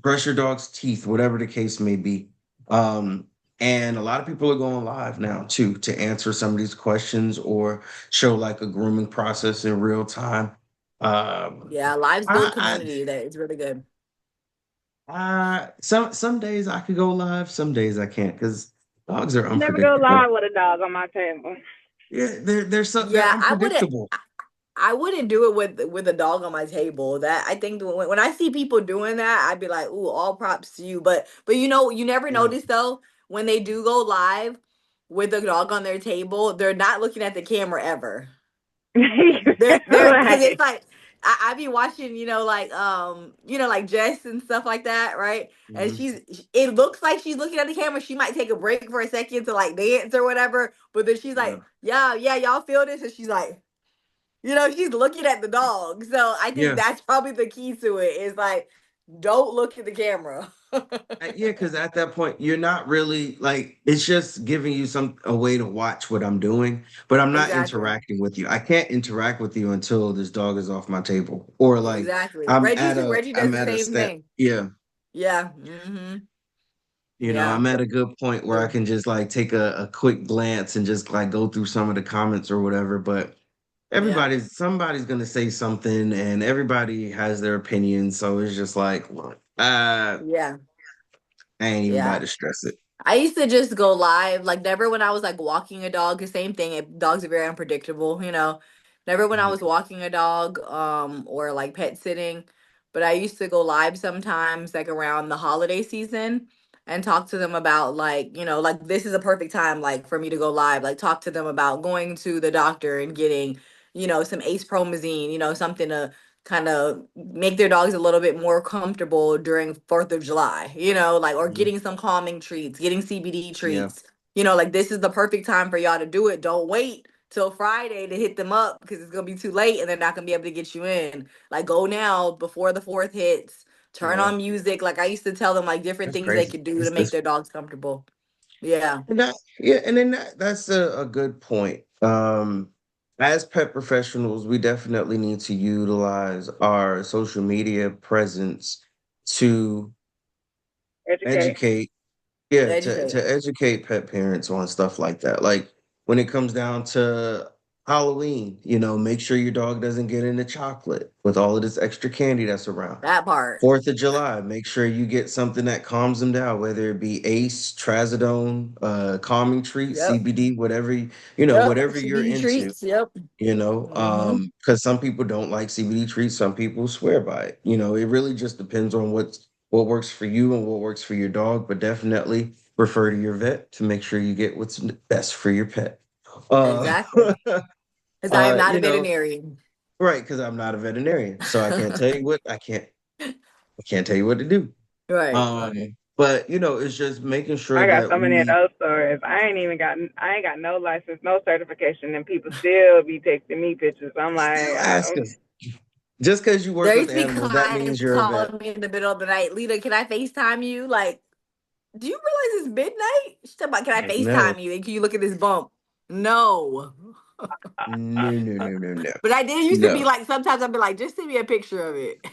brush your dog's teeth, whatever the case may be. Um, and a lot of people are going live now too to answer some of these questions or show like a grooming process in real time. Um, Yeah, lives build I, community. That is really good. some days I could go live, some days I can't because dogs are I never go unpredictable. live with a dog on my table. Yeah, they're Yeah, unpredictable. I wouldn't do it with a dog on my table. That I think when I see people doing that, I'd be like, "Ooh, all props to you." But you never Yeah, notice though when they do go live with a dog on their table, they're not looking at the camera ever. They're because it's Right. like I be watching, like Jess and stuff like that, right? And mhm, it looks like she's looking at the camera. She might take a break for a second to like dance or whatever, but then she's yeah, like, yeah, yeah, y'all feel this, and she's like, she's looking at the dog. So I think yeah. that's probably the key to it is like, don't look at the camera. Yeah, because at that point, you're not really like it's just giving you a way to watch what I'm doing, but I'm not Exactly. interacting with you. I can't interact with you until this dog is off my table, or like Exactly. I'm Reggie at a Reggie does I'm the at a same step. thing. Yeah, Yeah. Hmm. Yeah. I'm at a good point where I True. can just like take a quick glance and just like go through some of the comments or whatever. But Yeah. somebody's gonna say something, and everybody has their opinion, so it's just like, Yeah. I ain't even about Yeah. to stress it. I used to just go live, like never when I was like walking a dog. The same thing. Dogs are very unpredictable. Never when I Mhm. was walking a dog, or like pet sitting. But I used to go live sometimes, like around the holiday season, and talk to them about like this is a perfect time, like for me to go live. Like talk to them about going to the doctor and getting, some Ace Promazine, something to kind of make their dogs a little bit more comfortable during 4th of July, like, or Mhm. getting some calming treats, getting CBD Yeah. treats, like this is the perfect time for y'all to do it. Don't wait till Friday to hit them up because it's gonna be too late and they're not gonna be able to get you in. Like go now before the fourth hits. Turn Yeah, on music. Like I used to tell them like different that's things they crazy. could do to make their dogs comfortable. Yeah, And that, yeah, and then that's a good point. As pet professionals, we definitely need to utilize our social media presence to Educate. educate, yeah, educate. to educate pet parents on stuff like that. Like when it comes down to Halloween, make sure your dog doesn't get into chocolate with all of this extra candy that's around. That part. 4th of July, make sure you get something that calms them down, whether it be Ace, Trazodone, calming treat, Yep. CBD, Yep. whatever you're CBD into, treats. Yep. Mm-hmm. because some people don't like CBD treats, some people swear by it. It really just depends on what works for you and what works for your dog, but definitely refer to your vet to make sure you get what's best for your pet. Uh, Exactly. Because I am not a you know, veterinarian. right, because I'm not a veterinarian, so I can't tell you what I can't tell you what to do. Right. But it's just making sure I got that so many of we those stories. I ain't got no license, no certification, and people still be texting me pictures. I'm like, still ask us. Just because you work There with used to be animals, that means clients you're a vet. calling me in the middle of the night. Lita, can I FaceTime you? Like, do you realize it's midnight? She's talking about, can I No, FaceTime you? And can you look at this bump? No. no, no, no, no, no, But I did used to be no. like, sometimes I'd be like, just send me a picture of it.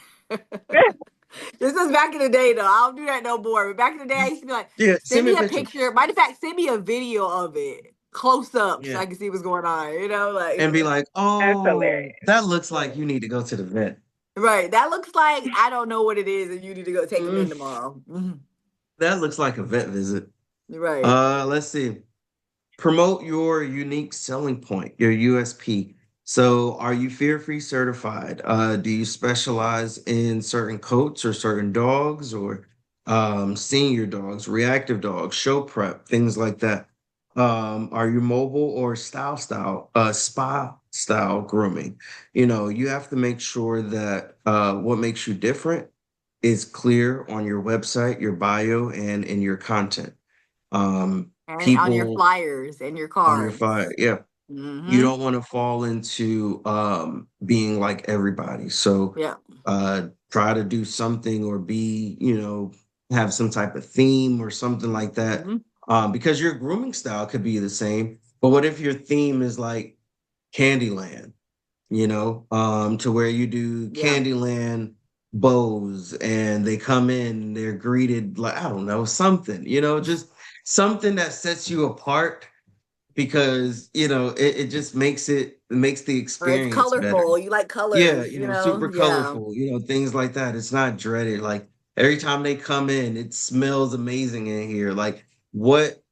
This was back in the day, though. I don't do that no more. But back in the day, I used to be like, Yeah, send send me me a a picture. picture. Matter of fact, send me a video of it close up so Yeah, I can see what's going on. You know, like, and be like, That's oh, hilarious. that looks like you need to go to the vet. right. That looks like I don't know what it is, and you need to go take them Mm, in tomorrow. Mhm. that looks like a vet visit. Right. Let's see. Promote your unique selling point, your USP. So, are you fear free certified? Do you specialize in certain coats or certain dogs or senior dogs, reactive dogs, show prep, things like that? Are you mobile or spa style grooming? You have to make sure that what makes you different is clear on your website, your bio, and in your content. And on your People flyers and your on your fire. cards. Yeah. You Mm-hmm. don't want to fall into being like everybody. So Yeah. try to do something or be, have some type of theme or something like that. Mm-hmm. Because your grooming style could be the same. But what if your theme is like Candyland, to where you do Yeah. Candyland bows and they come in, they're greeted like, I don't know, something, just something that sets you apart because it just makes the Or it's experience better. colorful. You like Yeah, colors, you know? super Yeah. colorful, things like that. It's not dreaded. Like every time they come in, it smells amazing in here. Like what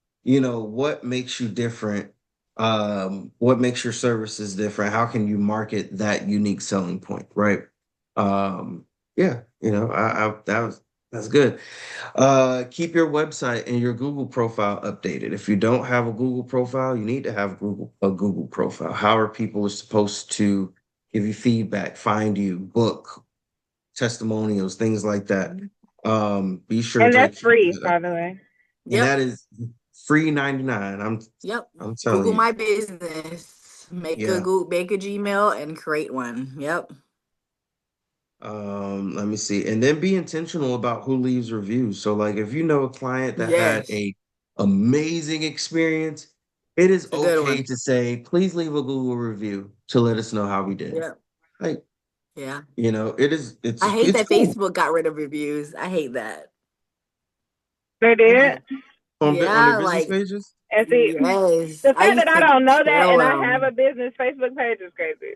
makes you different? What makes your services different? How can you market that unique selling point, right? Yeah, that's good. Keep your website and your Google profile updated. If you don't have a Google profile, you need to have a Google profile. How are people supposed to give you feedback, find you, book testimonials, things like that? Mhm. Be sure And to that's keep free, that up. by the way. And Yep. that is free 99. Yep. I'm telling Google you. my business. Yeah. Make a Gmail and create one. Yep. Let me see. And then be intentional about who leaves reviews. So like if you know a client that had Yes. a amazing experience, it is It's a good okay one. to say, please leave a Google review to let us know how we did. Yep. Like, Yeah. I hate it's that cool. Facebook got rid of reviews. I hate that. They I'm did. like, On their yeah, business like, pages. And see, yes. the I fact that used I to don't know that kill and I have a them. business Facebook page is crazy.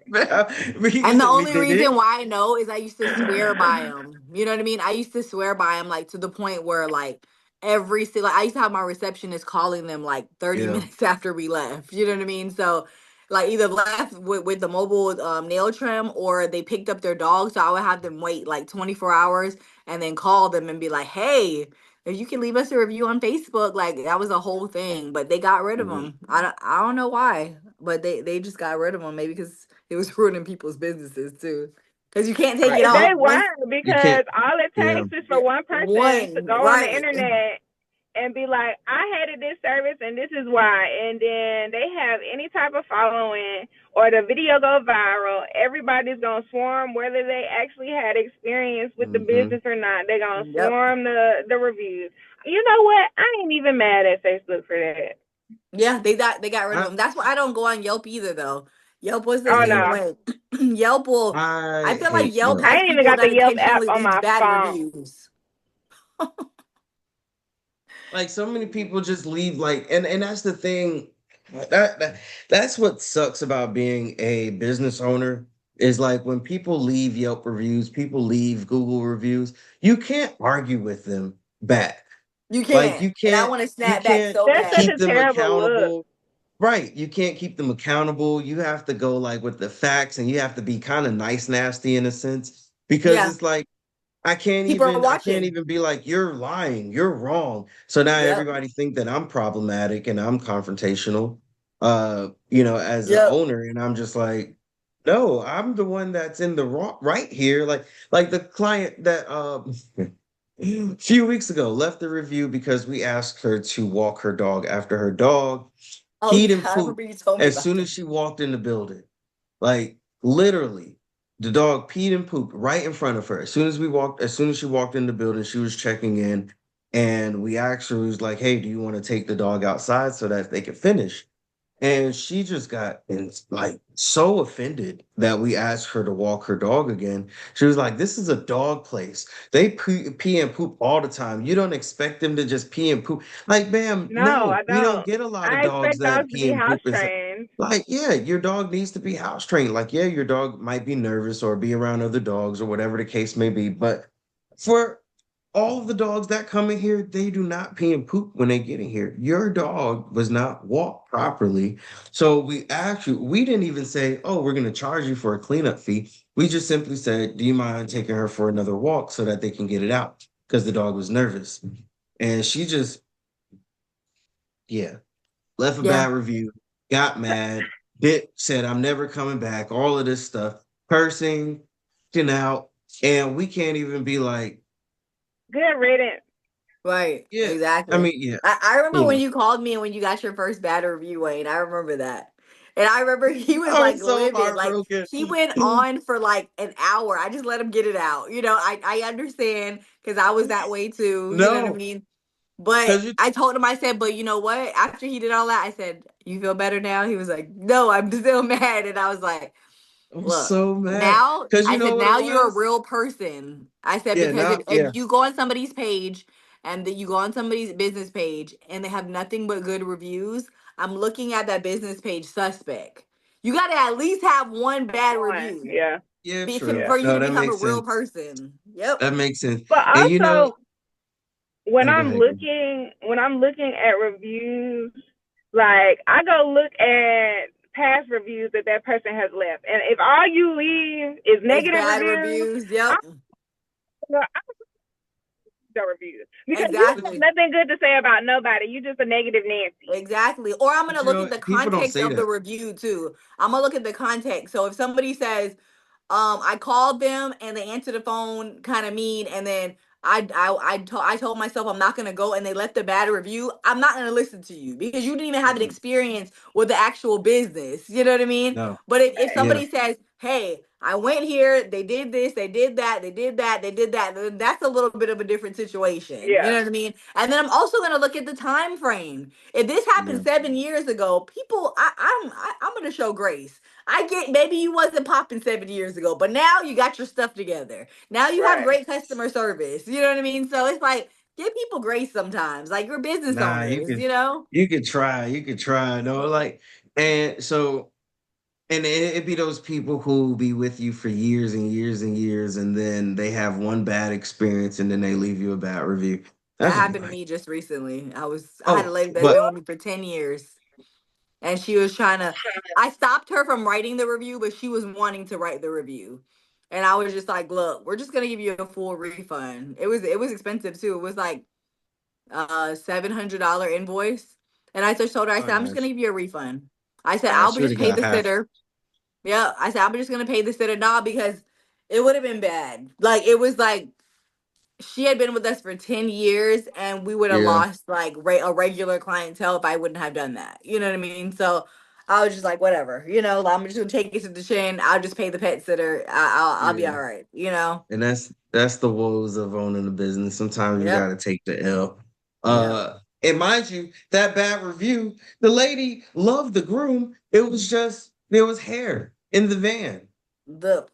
And the We only did it. reason why I know is I used to swear by them. You know what I mean? I used to swear by them, like to the point where, like, like, I used to have my receptionist calling them like 30 Yeah. minutes after we left. You know what I mean? So, like, either left with the mobile nail trim or they picked up their dog. So I would have them wait like 24 hours and then call them and be like, hey, if you can leave us a review on Facebook, like that was a whole thing. But they got rid of Mhm. them. I don't know why, but they just got rid of them. Maybe because it was ruining people's businesses too. Because you can't take it Right. off They once. were You can't. because all it Yeah. takes is Yeah, for one person to one go on the right. internet and be like, I hated this service and this is why. And then they have any type of following or the video go viral. Everybody's going to swarm, whether they actually had experience with the Hmm. business or not. They're going to Yep. swarm the reviews. You know what? I ain't even mad at Facebook for that. Yeah, they got rid of I them. That's why I don't go on Yelp either, though. Yelp was the Oh, same yeah, no. way. Yelp will. I I feel like hate Yelp Yelp. I has ain't even people got the that Yelp app intentionally on leaves my bad phone. reviews. Like so many people just leave and that's the thing. That's what sucks about being a business owner is like when people leave Yelp reviews, people leave Google reviews, you can't argue with them back. You Like can't, and I want to you snap back can't so That's such bad. keep a them terrible look. accountable. Right. You can't keep them accountable. You have to go like with the facts and you have to be kind of nice nasty in a sense because Yeah, it's like people are I can't watching. even be like, you're lying, you're wrong. So now Yep, everybody think that I'm problematic and I'm confrontational, as an yep. owner. And I'm just like, no, I'm the one that's in the wrong right here. Like the client that a few weeks ago left the review because we asked her to walk her dog after her dog Oh peed yeah, and I pooped remember you told me as about soon that. as she walked in the building. Like literally, the dog peed and pooped right in front of her. As soon as she walked in the building, she was checking in, and we actually was like, "Hey, do you want to take the dog outside so that they can finish?" And she just got like so offended that we asked her to walk her dog again. She was like, "This is a dog place. They pee and poop all the time. You don't expect them to just pee and poop." Like, bam, No, no, I we don't don't. get a lot of I dogs expect that dogs to pee be and house poop. It's trained. like, yeah, your dog needs to be house trained. Like, yeah, your dog might be nervous or be around other dogs or whatever the case may be. But for all of the dogs that come in here, they do not pee and poop when they get in here. Your dog was not walked properly. So we didn't even say, oh, we're going to charge you for a cleanup fee. We just simply said, do you mind taking her for another walk so that they can get it out? Because the dog was nervous. And she just, yeah, left a Yeah, bad review, got mad, said, I'm never coming back, all of this stuff, cursing, out. And we can't even be like, Good riddance. right. yeah, I Exactly. mean, yeah, I remember you when know. you called me and when you got your first bad review, Wayne. I remember that. And I remember he was I like was so livid. Like heartbroken. he went on for like an hour. I just let him get it out. I understand because I was that way too. You know what I No, mean? But because you, I told him, I said, but you know what? After he did all that, I said, you feel better now? He was like, no, I'm still mad. And I was like, I'm look, so mad. now Because you I know said, what it now you're a was? real person. I said, Yeah, because now, if yeah, you go on somebody's page and that you go on somebody's business page and they have nothing but good reviews, I'm looking at that business page suspect. You got to at least have one bad One. review Yeah. yeah, true. Yeah. for you No, to that become a makes real sense. person. Yep. That makes sense. But And also, when oh, go I'm ahead. looking at reviews, like I go look at past reviews that that person has left, and if all you leave is It's negative bad reviews, reviews. I Yep. I the reviews because you But have Exactly. nothing good to say about nobody. You just a negative Nancy. Exactly. Or I'm going but to you look know, at the people don't context say of the that. review too. I'm going to look at the context. So if somebody says, I called them and they answered the phone kind of mean, and then I told myself I'm not gonna go, and they left a bad review. I'm not gonna listen to you because you didn't even have an Mm-mm. experience with the actual business. You know what I mean? No. But if Yeah. somebody says, "Hey, I went here, they did this, they did that, they did that, they did that," then that's a little bit of a different situation. You Yeah. know what I mean? And then I'm also gonna look at the time frame. If this Yeah. happened 7 years ago, people, I'm gonna show grace. I get maybe you wasn't popping 7 years ago, but now you got your stuff together. Now you have Right. great customer service. You know what I mean? So it's like give people grace sometimes. Like you're business Nah, owners, you know? you could try. You could try. No, like, and so, and it'd be those people who be with you for years and years and years, and then they have one bad experience and then they leave you a bad review. That That's just be happened to like, me just recently. I had a oh, lady that's but been with me for 10 years and she was trying to I stopped her from writing the review, but she was wanting to write the review. And I was just like, look, we're just gonna give you a full refund. It was expensive too. It was like $700 invoice. And I just told her, I oh said, I'm just gonna gosh, give you a refund. I said, nah, I'll she would just have pay got the half. sitter. Yeah. I said, I'm just gonna pay the sitter now because it would have been bad. Like it was like she had been with us for 10 years, and we would have Yeah, lost like a regular clientele if I wouldn't have done that. You know what I mean? So I was just like, whatever, I'm just gonna take it to the chin. I'll just pay the pet sitter. I'll be yeah. all right. And that's the woes of owning a business. Sometimes you Yep. gotta take the L. Yep. And mind you, that bad review, the lady loved the groom. It was just there was hair in the van. The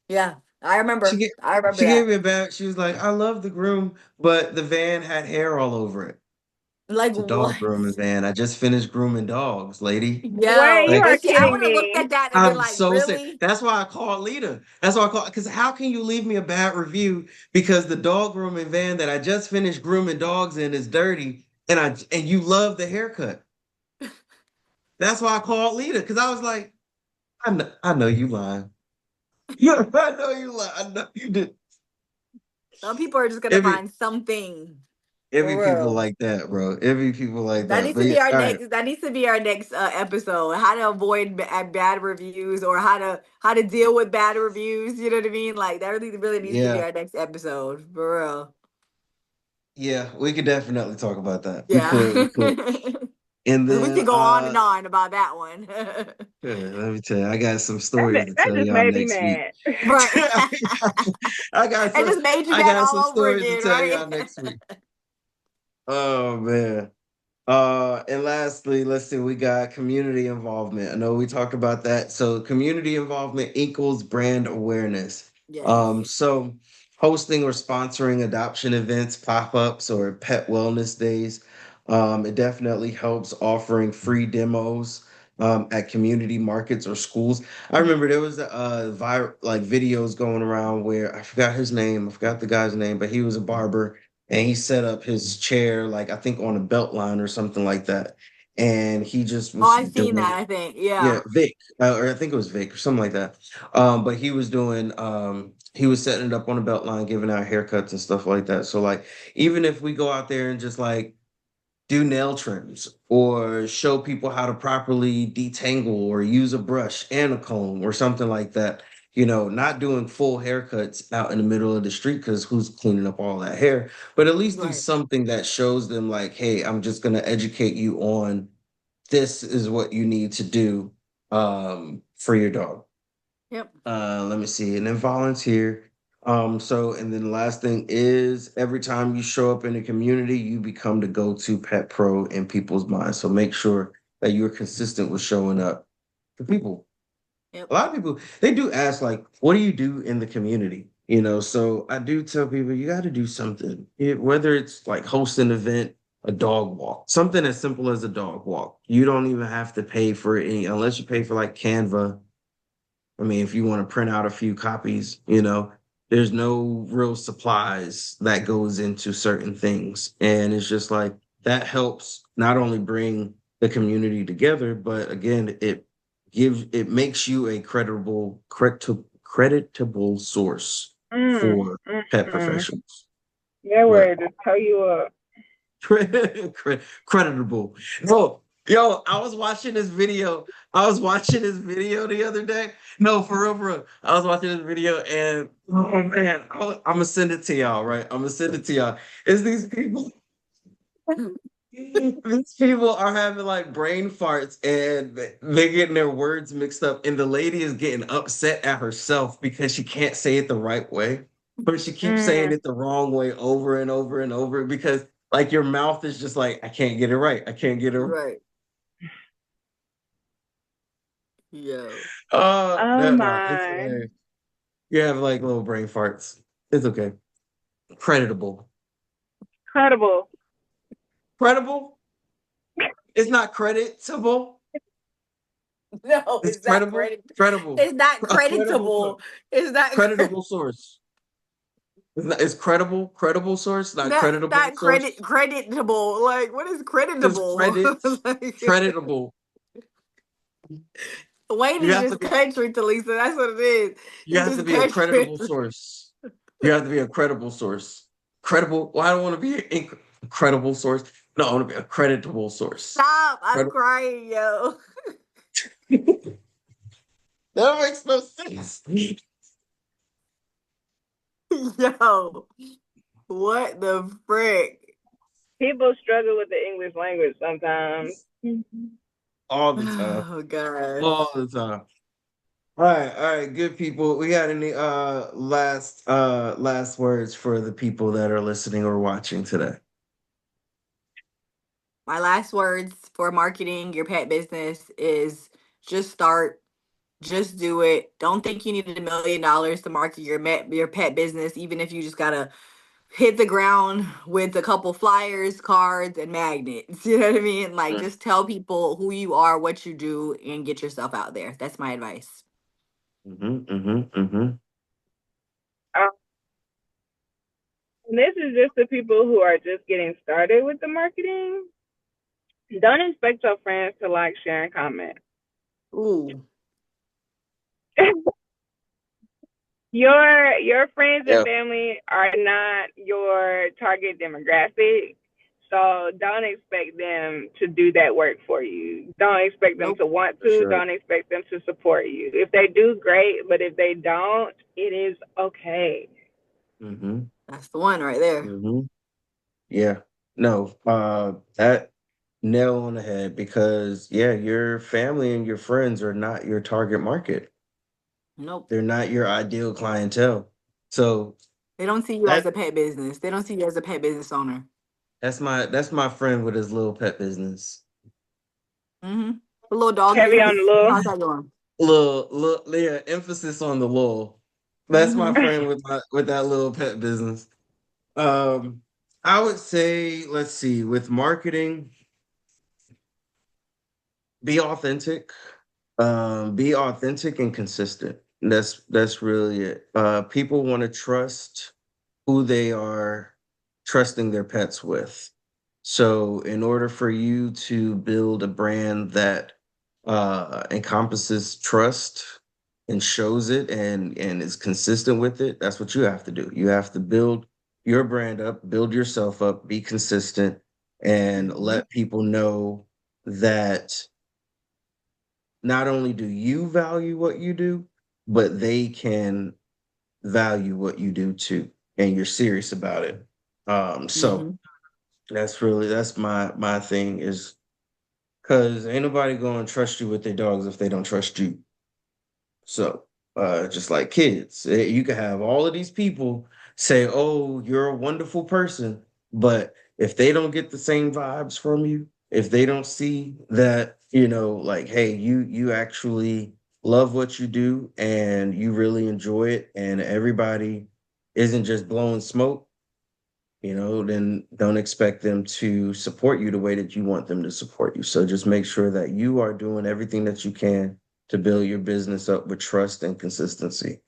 Yeah, I She remember. get I remember she gave that. me a bad. She was like, "I love the groom, but the van had hair all over it. Like It's a dog what? grooming van. I just finished grooming dogs, lady. Wait, Yo, you Like are and see, I kidding would have looked me. at that and been I'm like, so sick. really? That's why I called Lita. That's why I called because how can you leave me a bad review because the dog grooming van that I just finished grooming dogs in is dirty and you love the haircut. That's why I called Lita because I was like, I know you lying. Yeah, I know you lying. I know you did. Some people are just gonna Every find something every for people real. like that, bro. Every people like That that. needs But to yeah, be our all right. next. That needs to be our next episode. How to avoid bad reviews, or how to deal with bad reviews. You know what I mean? Like that really needs to be Yeah, our next episode for real. yeah, we could definitely talk about that. We Yeah, could, we could. And because we then could go on and on about that one. yeah, let me tell you, I got some That stories to that tell just y'all made me next week. mad. Right. I got It some just made you I mad got some all over stories to again, tell right? y'all next week. Oh man. And lastly, let's see, we got community involvement. I know we talked about that. So community involvement equals brand awareness. Yes. So hosting or sponsoring adoption events, pop-ups, or pet wellness days. It definitely helps offering free demos at community markets or schools. I remember there was like videos going around where I forgot his name, I forgot the guy's name, but he was a barber and he set up his chair like I think on a belt line or something like that. And he just Oh, was I've seen doing that. I think. yeah, Yeah. Vic, or I think it was Vic or something like that. But he was setting it up on a belt line, giving out haircuts and stuff like that. So like even if we go out there and just like do nail trims or show people how to properly detangle or use a brush and a comb or something like that. Not doing full haircuts out in the middle of the street because who's cleaning up all that hair, but at least do Right. something that shows them, like, hey, I'm just going to educate you on this is what you need to do for your dog. Yep. Let me see, and then volunteer. And then the last thing is every time you show up in a community, you become the go-to pet pro in people's minds. So make sure that you're consistent with showing up for people. Yep. A lot of people they do ask like, what do you do in the community? So I do tell people you got to do something. Whether it's like host an event, a dog walk, something as simple as a dog walk. You don't even have to pay for any unless you pay for like Canva. I mean, if you want to print out a few copies, there's no real supplies that goes into certain things. And it's just like that helps not only bring the community together, but again, it makes you a creditable source Mm, for mm, pet mm. professionals. That What? word just tell you up. Creditable. No, yo, I was watching this video. I was watching this video the other day. No, for real, for real. I was watching this video and oh man, I'm gonna send it to y'all, right? I'm gonna send it to y'all. It's these people. These people are having like brain farts and they're getting their words mixed up, and the lady is getting upset at herself because she can't say it the right way, but she keeps saying Mm. it the wrong way over and over and over because like your mouth is just like, I can't get it right. I can't get it right. Right. Yo. Oh No, no, it's my. hilarious. You have like little brain farts. It's okay. Creditable. Incredible. Credible? It's not creditable. No, It's it's not credible. credit. Credible. It's not A credible source. creditable. It's not. Creditable source. It's credible source, not creditable Not source. creditable. Like, what is Because creditable? Like, creditable. Wayne You is have to just be country to Lisa. That's what it is. you He's have to just be a country. creditable source. You have to be a credible source. Credible. Well, I don't want to be an incredible source. No, I want to be a creditable source. Stop. I'm Credi- crying, yo. that makes no sense. Yo, what the frick? People struggle with the English language sometimes. All the time. Oh gosh. All the time. All right, good people. We got any last words for the people that are listening or watching today? My last words for marketing your pet business is just start, just do it. Don't think you need $1 million to market your pet business, even if you just gotta hit the ground with a couple flyers, cards, and magnets. You know what I mean? Like just tell people who you are, what you do, and get yourself out there. That's my advice. Mm-hmm, mm-hmm, mm-hmm. Um, and this is just the people who are just getting started with the marketing. Don't expect your friends to like, share, and comment. Ooh. Your friends and Yeah. family are not your target demographic. So don't expect them to do that work for you. Don't expect them Nope. to want For to. sure. Don't expect them to support you. If they do, great. But if they don't, it is okay. Mm-hmm. That's the one right there. Mm-hmm. Yeah. No, that nail on the head because yeah, your family and your friends are not your target market. Nope. They're not your ideal clientele. So They don't see you that as a pet business. They don't see you as a pet business owner. that's my friend with his little pet business. Mm-hmm. The little dog Heavy on the business. little. How's that going? Little yeah, emphasis on the little. That's my Mm-hmm. friend with that little pet business. Um, I would say, let's see, with marketing, be authentic. Be authentic and consistent. That's really it. People want to trust who they are trusting their pets with. So, in order for you to build a brand that encompasses trust and shows it and is consistent with it, that's what you have to do. You have to build your brand up, build yourself up, be consistent, and Mm-hmm. let people know that not only do you value what you do, but they can value what you do too, and you're serious about it. So Mm-hmm. that's my thing is because ain't nobody going to trust you with their dogs if they don't trust you. So, just like kids, you can have all of these people say, "Oh, you're a wonderful person," but if they don't get the same vibes from you, if they don't see that, like, hey, you actually love what you do and you really enjoy it, and everybody isn't just blowing smoke, then don't expect them to support you the way that you want them to support you. So just make sure that you are doing everything that you can to build your business up with trust and consistency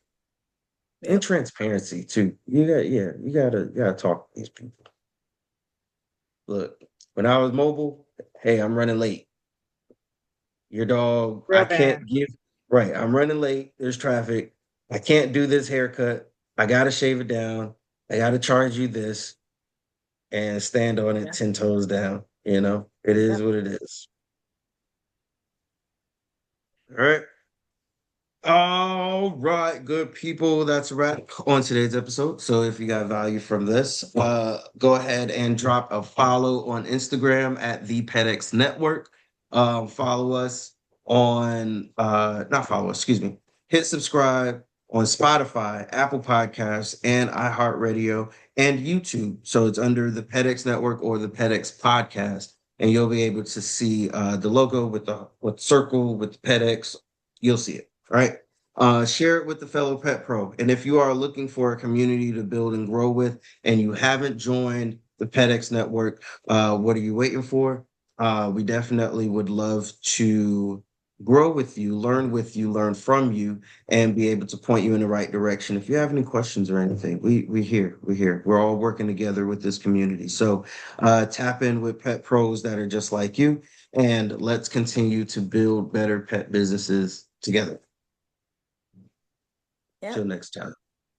and Yep. transparency too. You gotta talk to these people. Look, when I was mobile, hey, I'm running late. Your dog, I Real bad. can't give right. I'm running late. There's traffic. I can't do this haircut. I gotta shave it down. I gotta charge you this and stand on it Yeah. 10 toes down. It is Yep. what it is. All right. All right, good people. That's a wrap on today's episode. So if you got value from this, go ahead and drop a follow on Instagram at the PetX Network. Follow us on not follow, excuse me. Hit subscribe on Spotify, Apple Podcasts, and iHeartRadio and YouTube. So it's under the PetX Network or the PetX Podcast, and you'll be able to see the logo with circle with the PetX. You'll see it. All right. Share it with the fellow pet pro. And if you are looking for a community to build and grow with, and you haven't joined the PetX network, what are you waiting for? We definitely would love to grow with you, learn from you, and be able to point you in the right direction. If you have any questions or anything, we here, we're here. We're all working together with this community. So tap in with pet pros that are just like you, and let's continue to build better pet businesses together. Till Yep. next time.